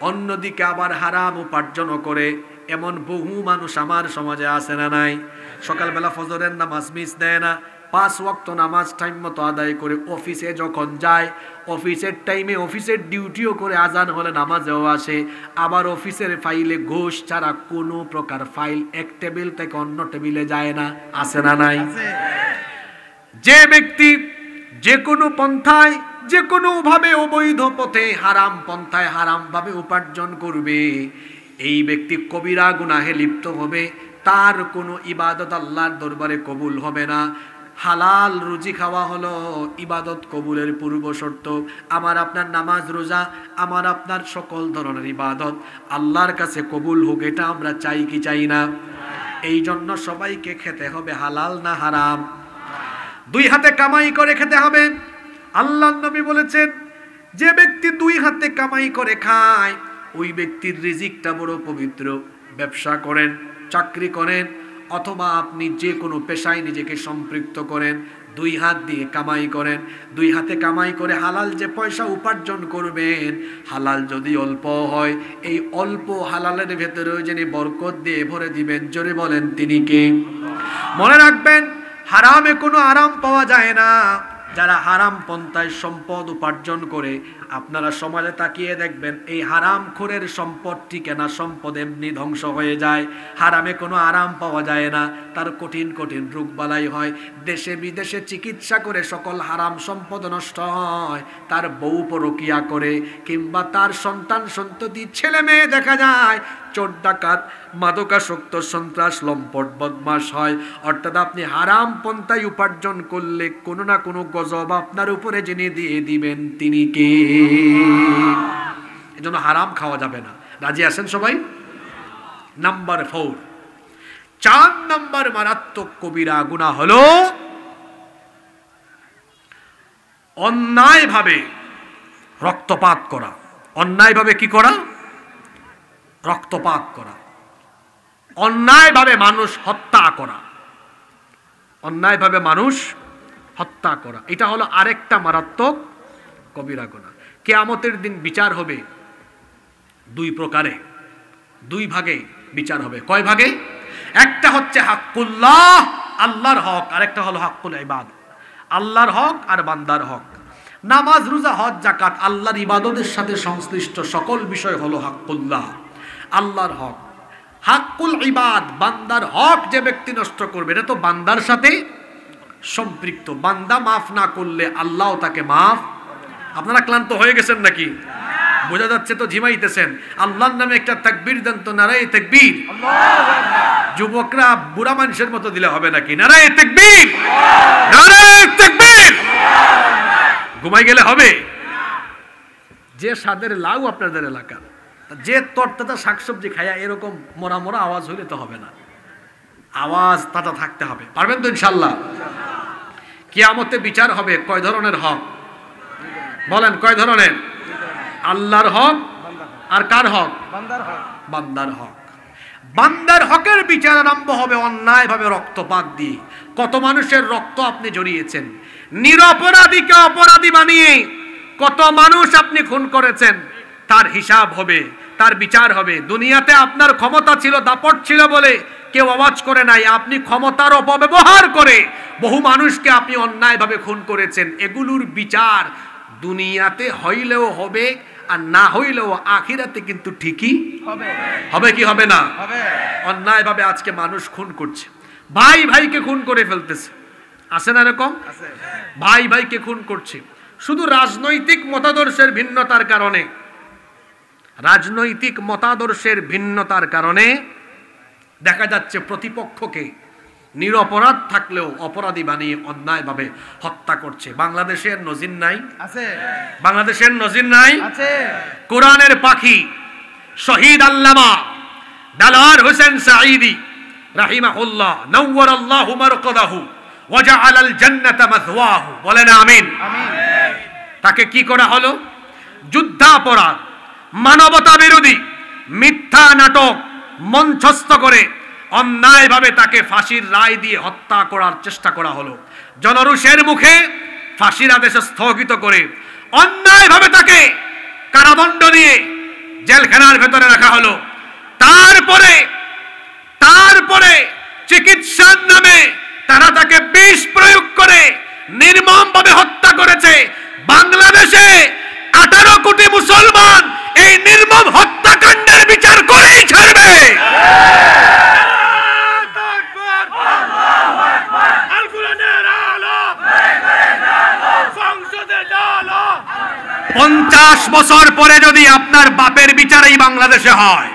অন্যদিকে আবার হারাম উপার্জনও করে। এমন বহু মানুষ আমার সমাজে আছে না নাই? সকালবেলা ফজরের নামাজ মিস দেয় না, 5 ওয়াক্ত নামাজ টাইম মতো আদায় করে অফিসে যখন যায়, অফিসের টাইমে অফিসের ডিউটিও করে, আজান হলে নামাজেও আসে। আবার অফিসের ফাইলে ঘুষ ছাড়া কোনো প্রকার ফাইল এক টেবিল থেকে অন্য টেবিলে যায় না, আছে না নাই? যে ব্যক্তি যে কোনো পন্থায়, যে কোনো ভাবে অবৈধ পথে, হারাম পন্থায়, হারাম ভাবে উপার্জন করবে, এই ব্যক্তি কবিরা গুনাহে লিপ্ত হবে। তার কোনো ইবাদত আল্লাহর দরবারে কবুল হবে না। হালাল রুজি খাওয়া হলো ইবাদত কবুলের পূর্ব শর্ত। আমার আপনার নামাজ রোজা, আমার আপনার সকল ধরনের ইবাদত আল্লাহর কাছে কবুল হোক, এটা আমরা চাই কি চাই না? এই জন্য সবাইকে খেতে হবে হালাল না হারাম? 2 হাতে কামাই করে খেতে হবে। আল্লাহর নবী বলেছেন, যে ব্যক্তি 2 হাতে কামাই করে খায়, ওই ব্যক্তির রিজিকটা বড় পবিত্র। ব্যবসা করেন, চাকরি করেন, অথবা আপনি যে কোনো পেশায় নিজেকে সম্পৃক্ত করেন, 2 হাত দিয়ে কামাই করেন। 2 হাতে কামাই করে হালাল যে পয়সা উপার্জন করবেন, হালাল যদি অল্প হয়, এই অল্প হালালের ভেতরেও যিনি বরকত দিয়ে ভরে দিবেন, জোরে বলেন তিনি কে? মনে রাখবেন, হারামে কোনো আরাম পাওয়া যায় না। যারা হারাম পন্থায় সম্পদ উপার্জন করে, আপনারা সমাজে তাকিয়ে দেখবেন এই হারামখোরের সম্পদ টিকে না, সম্পদ এমনি ধ্বংস হয়ে যায়। হারামে কোনো আরাম পাওয়া যায় না, তার কঠিন কঠিন রোগ বালাই হয়। দেশে বিদেশে চিকিৎসা করে সকল হারাম সম্পদ নষ্ট হয়। তার বউ পরকিয়া করে, কিংবা তার সন্তান সন্ততি ছেলে মেয়ে দেখা যায় চোর ডাকাত, মাদকাসক্ত, সন্ত্রাস, লম্পট, বদমাশ হয়। অর্থাৎ আপনি হারাম পন্থায় উপার্জন করলে কোনো না কোনো গজব আপনার উপরে যিনি দিয়ে দিবেন তিনি কে? এজন্য হারাম খাওয়া যাবে না। রাজি আছেন সবাই? নাম্বার 4, 4 নম্বর মারাত্মক কবিরা গুনাহ হলো অন্যায়ভাবে রক্তপাত করা। অন্যায়ভাবে কি করা? রক্তপাত করা। অন্যায়ভাবে মানুষ হত্যা করা। অন্যায়ভাবে মানুষ হত্যা করা, এটা হলো আরেকটা মারাত্মক কবিরা গুনাহ। কিয়ামতের দিন বিচার হবে দুই প্রকারে, দুই ভাগে বিচার হবে। কয় ভাগে? একটা হচ্ছে হাক্কুল্লাহ, আল্লাহর হক, আর একটা হলো হাক্কুল ইবাদ, আল্লাহর হক আর বান্দার হক। নামাজ, রোজা, হজ, যাকাত আল্লাহর ইবাদতের সাথে সংশ্লিষ্ট সকল বিষয় হলো হাক্কুল্লাহ, আল্লাহর হক। হাক্কুল ইবাদ, বান্দার হক যে ব্যক্তি নষ্ট করবে, এটা তো বান্দার সাথে সম্পৃক্ত। বান্দা মাফ না করলে আল্লাহ তাকে মাফ। আপনারা ক্লান্ত হয়ে গেছেন নাকি? বোঝা যাচ্ছে তো ঝিমাইতেছেন। আল্লাহর নামে একটা তাকবীর দেন তো, নারায়ে তাকবীর। যুবকরা বুড়া মানুষের মতো দিলে হবে নাকি? নারায়ে তাকবীর, নারায়ে তাকবীর। ঘুমাই গেলে হবে? যে স্বাদের লাউ আপনাদের এলাকার, যে তরতাজা শাকসবজি খায়া এরকম মোরা মোরা আওয়াজ হইলে তো হবে না, আওয়াজ তাজা থাকতে হবে। পারবেন তো ইনশাআল্লাহ? কিয়ামতে বিচার হবে কয় ধরনের হক বলেন? কয় ধরনের? আল্লাহর হক আর কার হক? বান্দার হক। বান্দার হকের বিচার আরম্ভ হবে অন্যায়ভাবে রক্তপাত দিয়ে। কত মানুষের রক্ত আপনি জড়িয়েছেন, নিরপরাধীকে অপরাধী বানিয়ে কত মানুষ আপনি খুন করেছেন, তার হিসাব হবে, তার বিচার হবে। দুনিয়াতে আপনার ক্ষমতা ছিল, দাপট ছিল বলে কেউ আওয়াজ করে নাই। আপনি ক্ষমতার অপব্যবহার করে বহু মানুষকে আপনি অন্যায়ভাবে খুন করেছেন। এগুলোর বিচার দুনিয়াতে হইলেও হবে, আর না হইলেও আখিরাতে কিন্তু ঠিকই হবে। হবে কি হবে না? অন্যায়ভাবে আজকে মানুষ খুন করছে, ভাই ভাইকে খুন করে ফেলতেছে, আছে না এরকম? ভাই ভাইকে খুন করছে শুধু রাজনৈতিক মতাদর্শের ভিন্নতার কারণে। রাজনৈতিক মতাদর্শের ভিন্নতার কারণে দেখা যাচ্ছে প্রতিপক্ষকে নিরপরাধ থাকলেও অপরাধী বানিয়ে অন্যায়ভাবে হত্যা করছে। বাংলাদেশের নজির নাই? আছে। বাংলাদেশের নজির নাই? আছে। কোরআনের পাখি শহীদ আল্লামা দেলোয়ার হোসেন সাঈদী রাহিমাহুল্লাহ নওয়ারাল্লাহু মারকাদাহু ওয়া জাআলাল জান্নাতা মাথওয়াহু, বলেন আমিন। তাকে কি করা হলো? যুদ্ধাপরাধ, মানবতা বিরোধী মিথ্যা নাটক মঞ্চস্থ করে অন্যায়ভাবে তাকে ফাঁসির রায় দিয়ে হত্যা করার চেষ্টা করা হলো। জনরোষের মুখে ফাঁসির আদেশ স্থগিত করে অন্যায়ভাবে তাকে কারাদণ্ড দিয়ে জেলখানার ভেতরে রাখা হলো। তারপরে চিকিৎসার নামে তারা তাকে বিষ প্রয়োগ করে নির্মমভাবে হত্যা করেছে। বাংলাদেশে 18 কোটি মুসলমান এই নির্মম হত্যাকাণ্ডের বিচার করেই ছাড়বে। 50 বছর পরে যদি আপনার বাপের বিচার এই বাংলাদেশে হয়,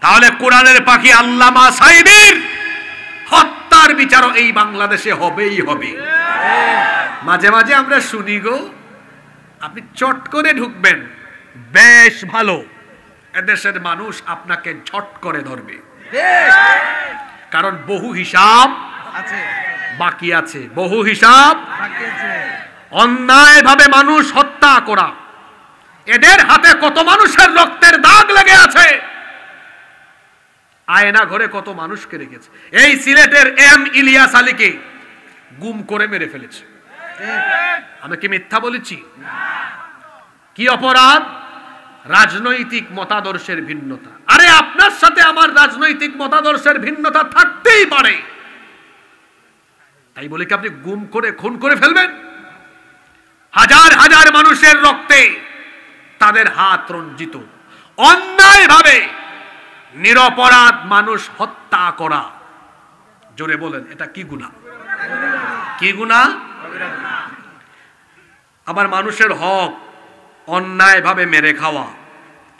তাহলে কোরআনের পাখি আল্লামা সাঈদীর হত্যার বিচারও এই বাংলাদেশে হবেই হবে। মাঝে মাঝে আমরা শুনি গো, আপনি চট করে ঢুকবেন, বেশ ভালো, এদেশের মানুষ আপনাকে ঝট করে ধরবে, কারণ বহু হিসাব বাকি আছে, বহু হিসাব। অন্যায়ভাবে মানুষ হত্যা করা, এদের হাতে কত মানুষের রক্তের দাগ লেগে আছে, আয়না ঘরে কত মানুষকে রেখেছে। এই সিলেটের এম ইলিয়াস আলীকে গুম করে মেরে ফেলেছে। আমি কি মিথ্যা বলেছি? কি অপরাধ? রাজনৈতিক মতাদর্শের ভিন্নতা। আরে আপনার সাথে আমার রাজনৈতিক মতাদর্শের ভিন্নতা থাকতেই পারে, তাই বলে কি আপনি গুম করে খুন করে ফেলবেন? হাজার হাজার মানুষের রক্তে তাদের হাত রঞ্জিত। অন্যায়ভাবে নিরপরাধ মানুষ হত্যা করা, জোরে বলেন, এটা কি গুনাহ? কি গুনাহ? আবার মানুষের হক অন্যায়ভাবে মেরে খাওয়া,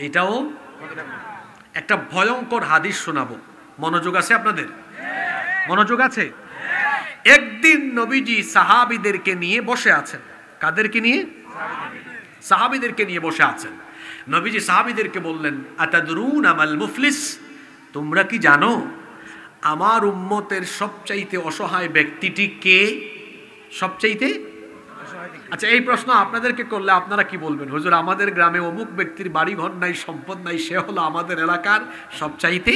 এটাও একটা ভয়ঙ্কর হাদিস শোনাবো। মনোযোগ আছে আপনাদের? মনোযোগ আছে? একদিন নবীজি সাহাবীদেরকে নিয়ে বসে আছেন। কাদেরকে নিয়ে? সাহাবীদেরকে নিয়ে বসে আছেন। নবীজি সাহাবীদেরকে বললেন, আতাদরুনা মাল মুফলিস, তোমরা কি জানো আমার উম্মতের সবচাইতে অসহায় ব্যক্তিটি কে? সবচাইতে? আচ্ছা, এই প্রশ্ন আপনাদেরকে করলে আপনারা কি বলবেন? হুজুর, আমাদের গ্রামে অমুক ব্যক্তির বাড়ি ঘর নাই, সম্পদ নাই, সে হলো আমাদের এলাকার সবচাইতে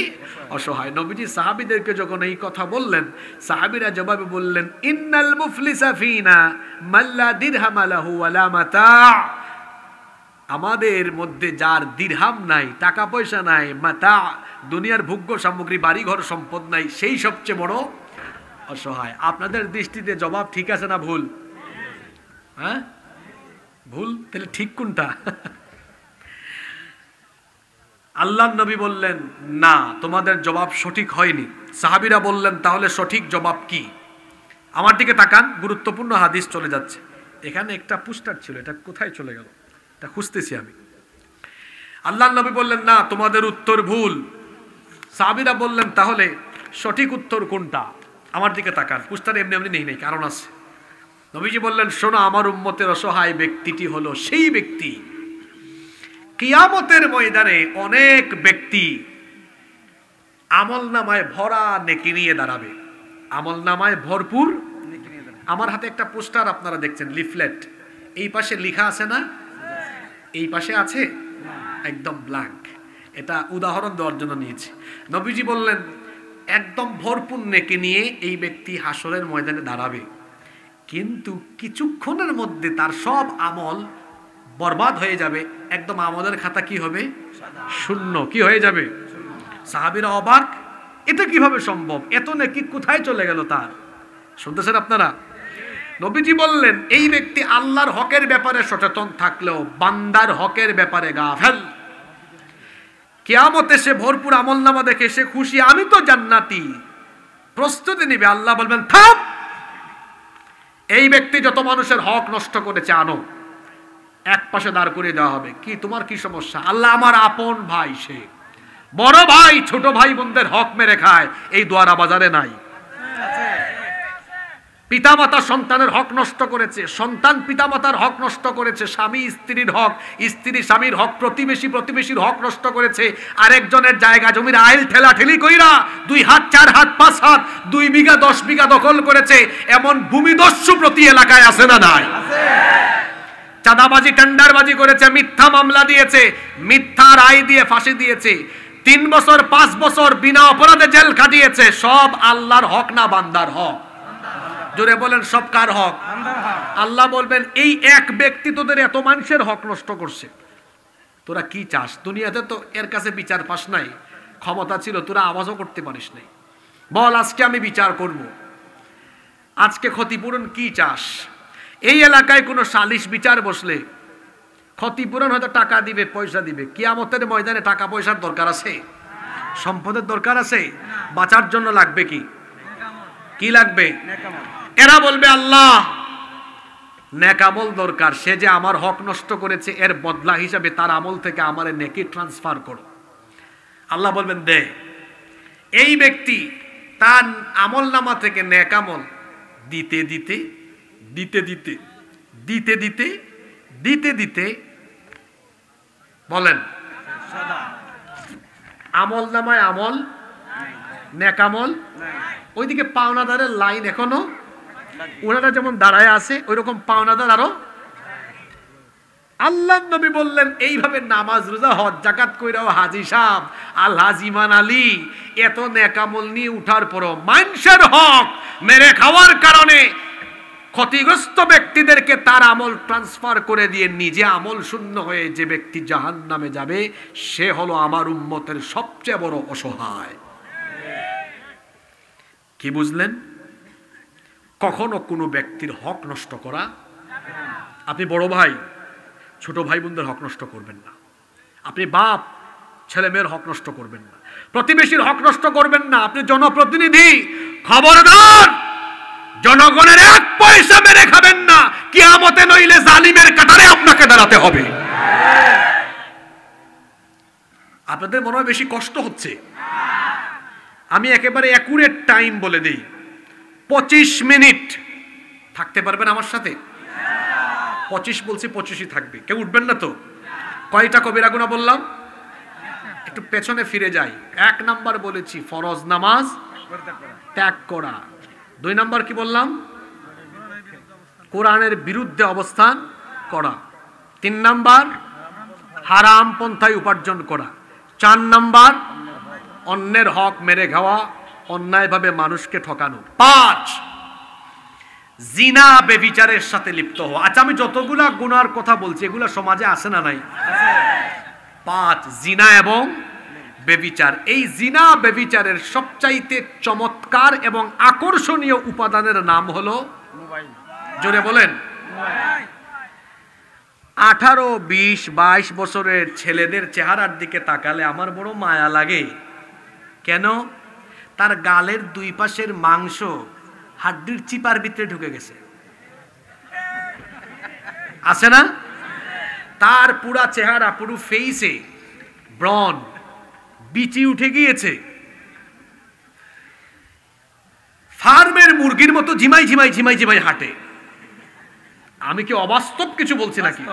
অসহায়। নবীজি সাহাবীদেরকে যখন এই কথা বললেন, সাহাবীরা জবাবে বললেন, ইন্নাল মুফলিসা ফিনা মাল্লা দিরহাম লাহু ওয়ালা মাতা। আমাদের মধ্যে যার দিরহাম নাই, টাকা পয়সা নাই, মাতা দুনিয়ার ভোগ্য সামগ্রী, বাড়িঘর সম্পদ নাই, সেই সবচেয়ে বড় অসহায়। আপনাদের দৃষ্টিতে জবাব ঠিক আছে না ভুল? হ্যাঁ ভুল, তাহলে ঠিক কোনটা? আল্লাহর নবী বললেন না, তোমাদের জবাব সঠিক হয়নি। সাহাবীরা বললেন তাহলে সঠিক জবাব কি? আমার দিকে তাকান, গুরুত্বপূর্ণ হাদিস চলে যাচ্ছে। এখানে একটা পোস্টার ছিল, এটা কোথায় চলে গেল? এটা খুঁজতেছি আমি। আল্লাহর নবী বললেন না, তোমাদের উত্তর ভুল। সাহাবীরা বললেন তাহলে সঠিক উত্তর কোনটা? আমার দিকে তাকান, পোস্টার এমনি এমনি নেই, কারণ আছে। নবীজি বললেন, শোনো, আমার উম্মতের অসহায় ব্যক্তিটি হলো সেই ব্যক্তি, কিয়ামতের ময়দানে অনেক ব্যক্তি আমলনামায় ভরা নেকি নিয়ে দাঁড়াবে, আমলনামায় ভরপুর। আমার হাতে একটা পোস্টার আপনারা দেখছেন, লিফলেট। এই পাশে লেখা আছে না? এই পাশে আছে একদম ব্ল্যাঙ্ক। এটা উদাহরণ দেওয়ার জন্য নিয়েছি। নবীজি বললেন একদম ভরপুর নেকি নিয়ে এই ব্যক্তি হাসরের ময়দানে দাঁড়াবে, কিন্তু কিছুক্ষণের মধ্যে তার সব আমল বরবাদ হয়ে যাবে। একদম আমলের খাতা কি হবে? শূন্য। কি হয়ে যাবে? সাহাবীরা অবাক, এটা কিভাবে সম্ভব? এত নেকি কোথায় চলে গেল তার? শুনতেছেন আপনারা? নবীজি বললেন এই ব্যক্তি আল্লাহর হকের ব্যাপারে সচেতন থাকলেও বান্দার হকের ব্যাপারে গাফেল। কিয়ামতে সে ভরপুর আমলনামা দেখে সে খুশি, আমি তো জান্নাতি, প্রস্তুতি নিবে। আল্লাহ বলবেন থাম, এই ব্যক্তি যত মানুষের হক নষ্ট করেছে আনো, এক পাশে দাঁড় করিয়ে দেওয়া হবে। কি তোমার কি সমস্যা? আল্লাহ আমার আপন ভাই, সে বড় ভাই ছোট ভাই বোনদের হক মেরে খায়, এই দোয়ারা বাজারে নাই। পিতামাতা সন্তানের হক নষ্ট করেছে, সন্তান পিতামাতার হক নষ্ট করেছে, স্বামী স্ত্রীর হক, স্ত্রী স্বামীর হক, প্রতিবেশী প্রতিবেশীর হক নষ্ট করেছে, আরেকজনের জায়গা জমির আইল ঠেলা ঠেলি কইরা 2 হাত 4 হাত 5 হাত 2 বিঘা 10 বিঘা দখল করেছে। এমন ভূমিদস্যু প্রতি এলাকায় আছে না নাই? চাঁদাবাজি টেন্ডারবাজি করেছে, মিথ্যা মামলা দিয়েছে, মিথ্যা রায় দিয়ে ফাঁসি দিয়েছে, 3 বছর 5 বছর বিনা অপরাধে জেল খাটিয়েছে। সব আল্লাহর হক না বান্দার হক? জোরে বলেন, সব কার হক? আল্লাহ বলবেন এই এক ব্যক্তি তোদের এত মানুষের হক নষ্ট করছে, তোরা কি চাস? দুনিয়াতে তো এর কাছে বিচার পাস নাই, ক্ষমতা ছিল, তোরা আওয়াজও করতে পারিস নাই। বল আজকে আমি বিচার করব, আজকে ক্ষতিপূরণ কি চাস? এই এলাকায় কোনো সালিশ বিচার বসলে ক্ষতিপূরণ হয়তো টাকা দিবে, পয়সা দিবে। কিয়ামতের ময়দানে টাকা পয়সার দরকার আছে? সম্পদের দরকার আছে? বাঁচার জন্য লাগবে কি? কি লাগবে? এরা বলবে আল্লাহ নেকামল দরকার, সে যে আমার হক নষ্ট করেছে এর বদলা হিসাবে তার আমল থেকে আমার নেকি ট্রান্সফার করো। আল্লাহ বলবেন দে। এই ব্যক্তি তার আমল নামা থেকে নেকামল দিতে দিতে দিতে দিতে দিতে দিতে দিতে দিতে বলেন আমল নামায় আমল, নেকামল। ওইদিকে পাওনাদারের লাইন এখনো, ওনারা যেমন দাঁড়ায় আছে ওই রকম পাওনাদার আরো। আল্লাহ নবী বললেন এইভাবে নামাজ রোজা হজ জাকাত কইরাও হাজী সাহেব আল হাজিমান আলী এত নেকামল নিয়ে উঠার পরও মানুষের হক মেরে খাওয়ার কারণে ক্ষতিগ্রস্ত ব্যক্তিদেরকে তার আমল ট্রান্সফার করে দিয়ে নিজে আমল শূন্য হয়ে যে ব্যক্তি জাহান্নামে যাবে, সে হলো আমার উম্মতের সবচেয়ে বড় অসহায়। কি বুঝলেন? কখনো কোনো ব্যক্তির হক নষ্ট করা, আপনি বড় ভাই ছোট ভাই বোনদের হক নষ্ট করবেন না, আপনি বাপ ছেলে মেয়ের হক নষ্ট করবেন না, প্রতিবেশীর হক নষ্ট করবেন না, আপনি জনপ্রতিনিধি খবরদার জনগণের 1 পয়সা মেরে খাবেন না, কিয়ামতে নইলে জালিমের কাতারে আপনাকে দাঁড়াতে হবে। আপনাদের মনে হয় বেশি কষ্ট হচ্ছে, আমি একেবারে অ্যাকুরেট টাইম বলে দিই, 25 মিনিট থাকতে পারবেন আমার সাথে? 25 বলছি, 25ই থাকবে, কেউ উঠবেন না তো? কয়টা কবিরা গুনাহ বললাম? একটু পেছনে ফিরে যাই। 1 নাম্বার বলেছি ফরজ নামাজ ত্যাগ করা, 2 নাম্বার কি বললাম? কোরআনের বিরুদ্ধে অবস্থান করা, 3 নাম্বার হারাম পন্থায় উপার্জন করা, 4 নাম্বার অন্যের হক মেরে খাওয়া, অন্যায়ভাবে মানুষকে ঠকানো, 5 জিনা ব্যভিচারের সাথে লিপ্ত হওয়া। আচ্ছা, আমি যতগুলা গুনার কথা বলছি এগুলা সমাজে আছে না নাই? 5, জিনা এবং ব্যভিচার। এই জিনা ব্যভিচারের সবচাইতে চমৎকার এবং আকর্ষণীয় উপাদানের নাম হলো মোবাইল। জোরে বলেন। 18, 20, 22 বছরের ছেলেদের চেহারার দিকে তাকালে আমার বড় মায়া লাগে। কেন? তার গালের 2 পাশের মাংস হাড্ডির চিপার ভিতরে ঢুকে গেছে, আছে না? তার পুরা চেহারা, পুরো ফেইসে ব্রণ, বিচি উঠে গিয়েছে, ফার্মের মুরগির মতো ঝিমাই ঝিমাই ঝিমাই ঝিমাই হাঁটে। আমি কি অবাস্তব কিছু বলছি নাকি?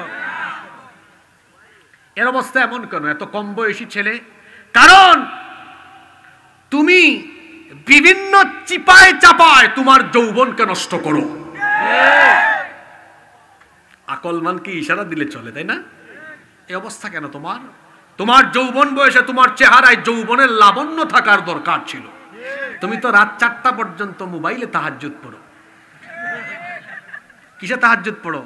এর অবস্থা এমন কেন? এত কম বয়সী ছেলে। কারণ তুমি বিভিন্ন চিপায় চাপায় তোমার যৌবনকে নষ্ট করো। আকলমান কি ইশারা দিলে চলে, তাই না? এই অবস্থা কেন তোমার? তোমার যৌবন বয়সে তোমার চেহারায় যৌবনের লাবণ্য থাকার দরকার ছিল। তুমি তো রাত 4টা পর্যন্ত মোবাইলে তাহাজ্জুদ পড়ো। কিসে তাহাজ্জুদ পড়ো?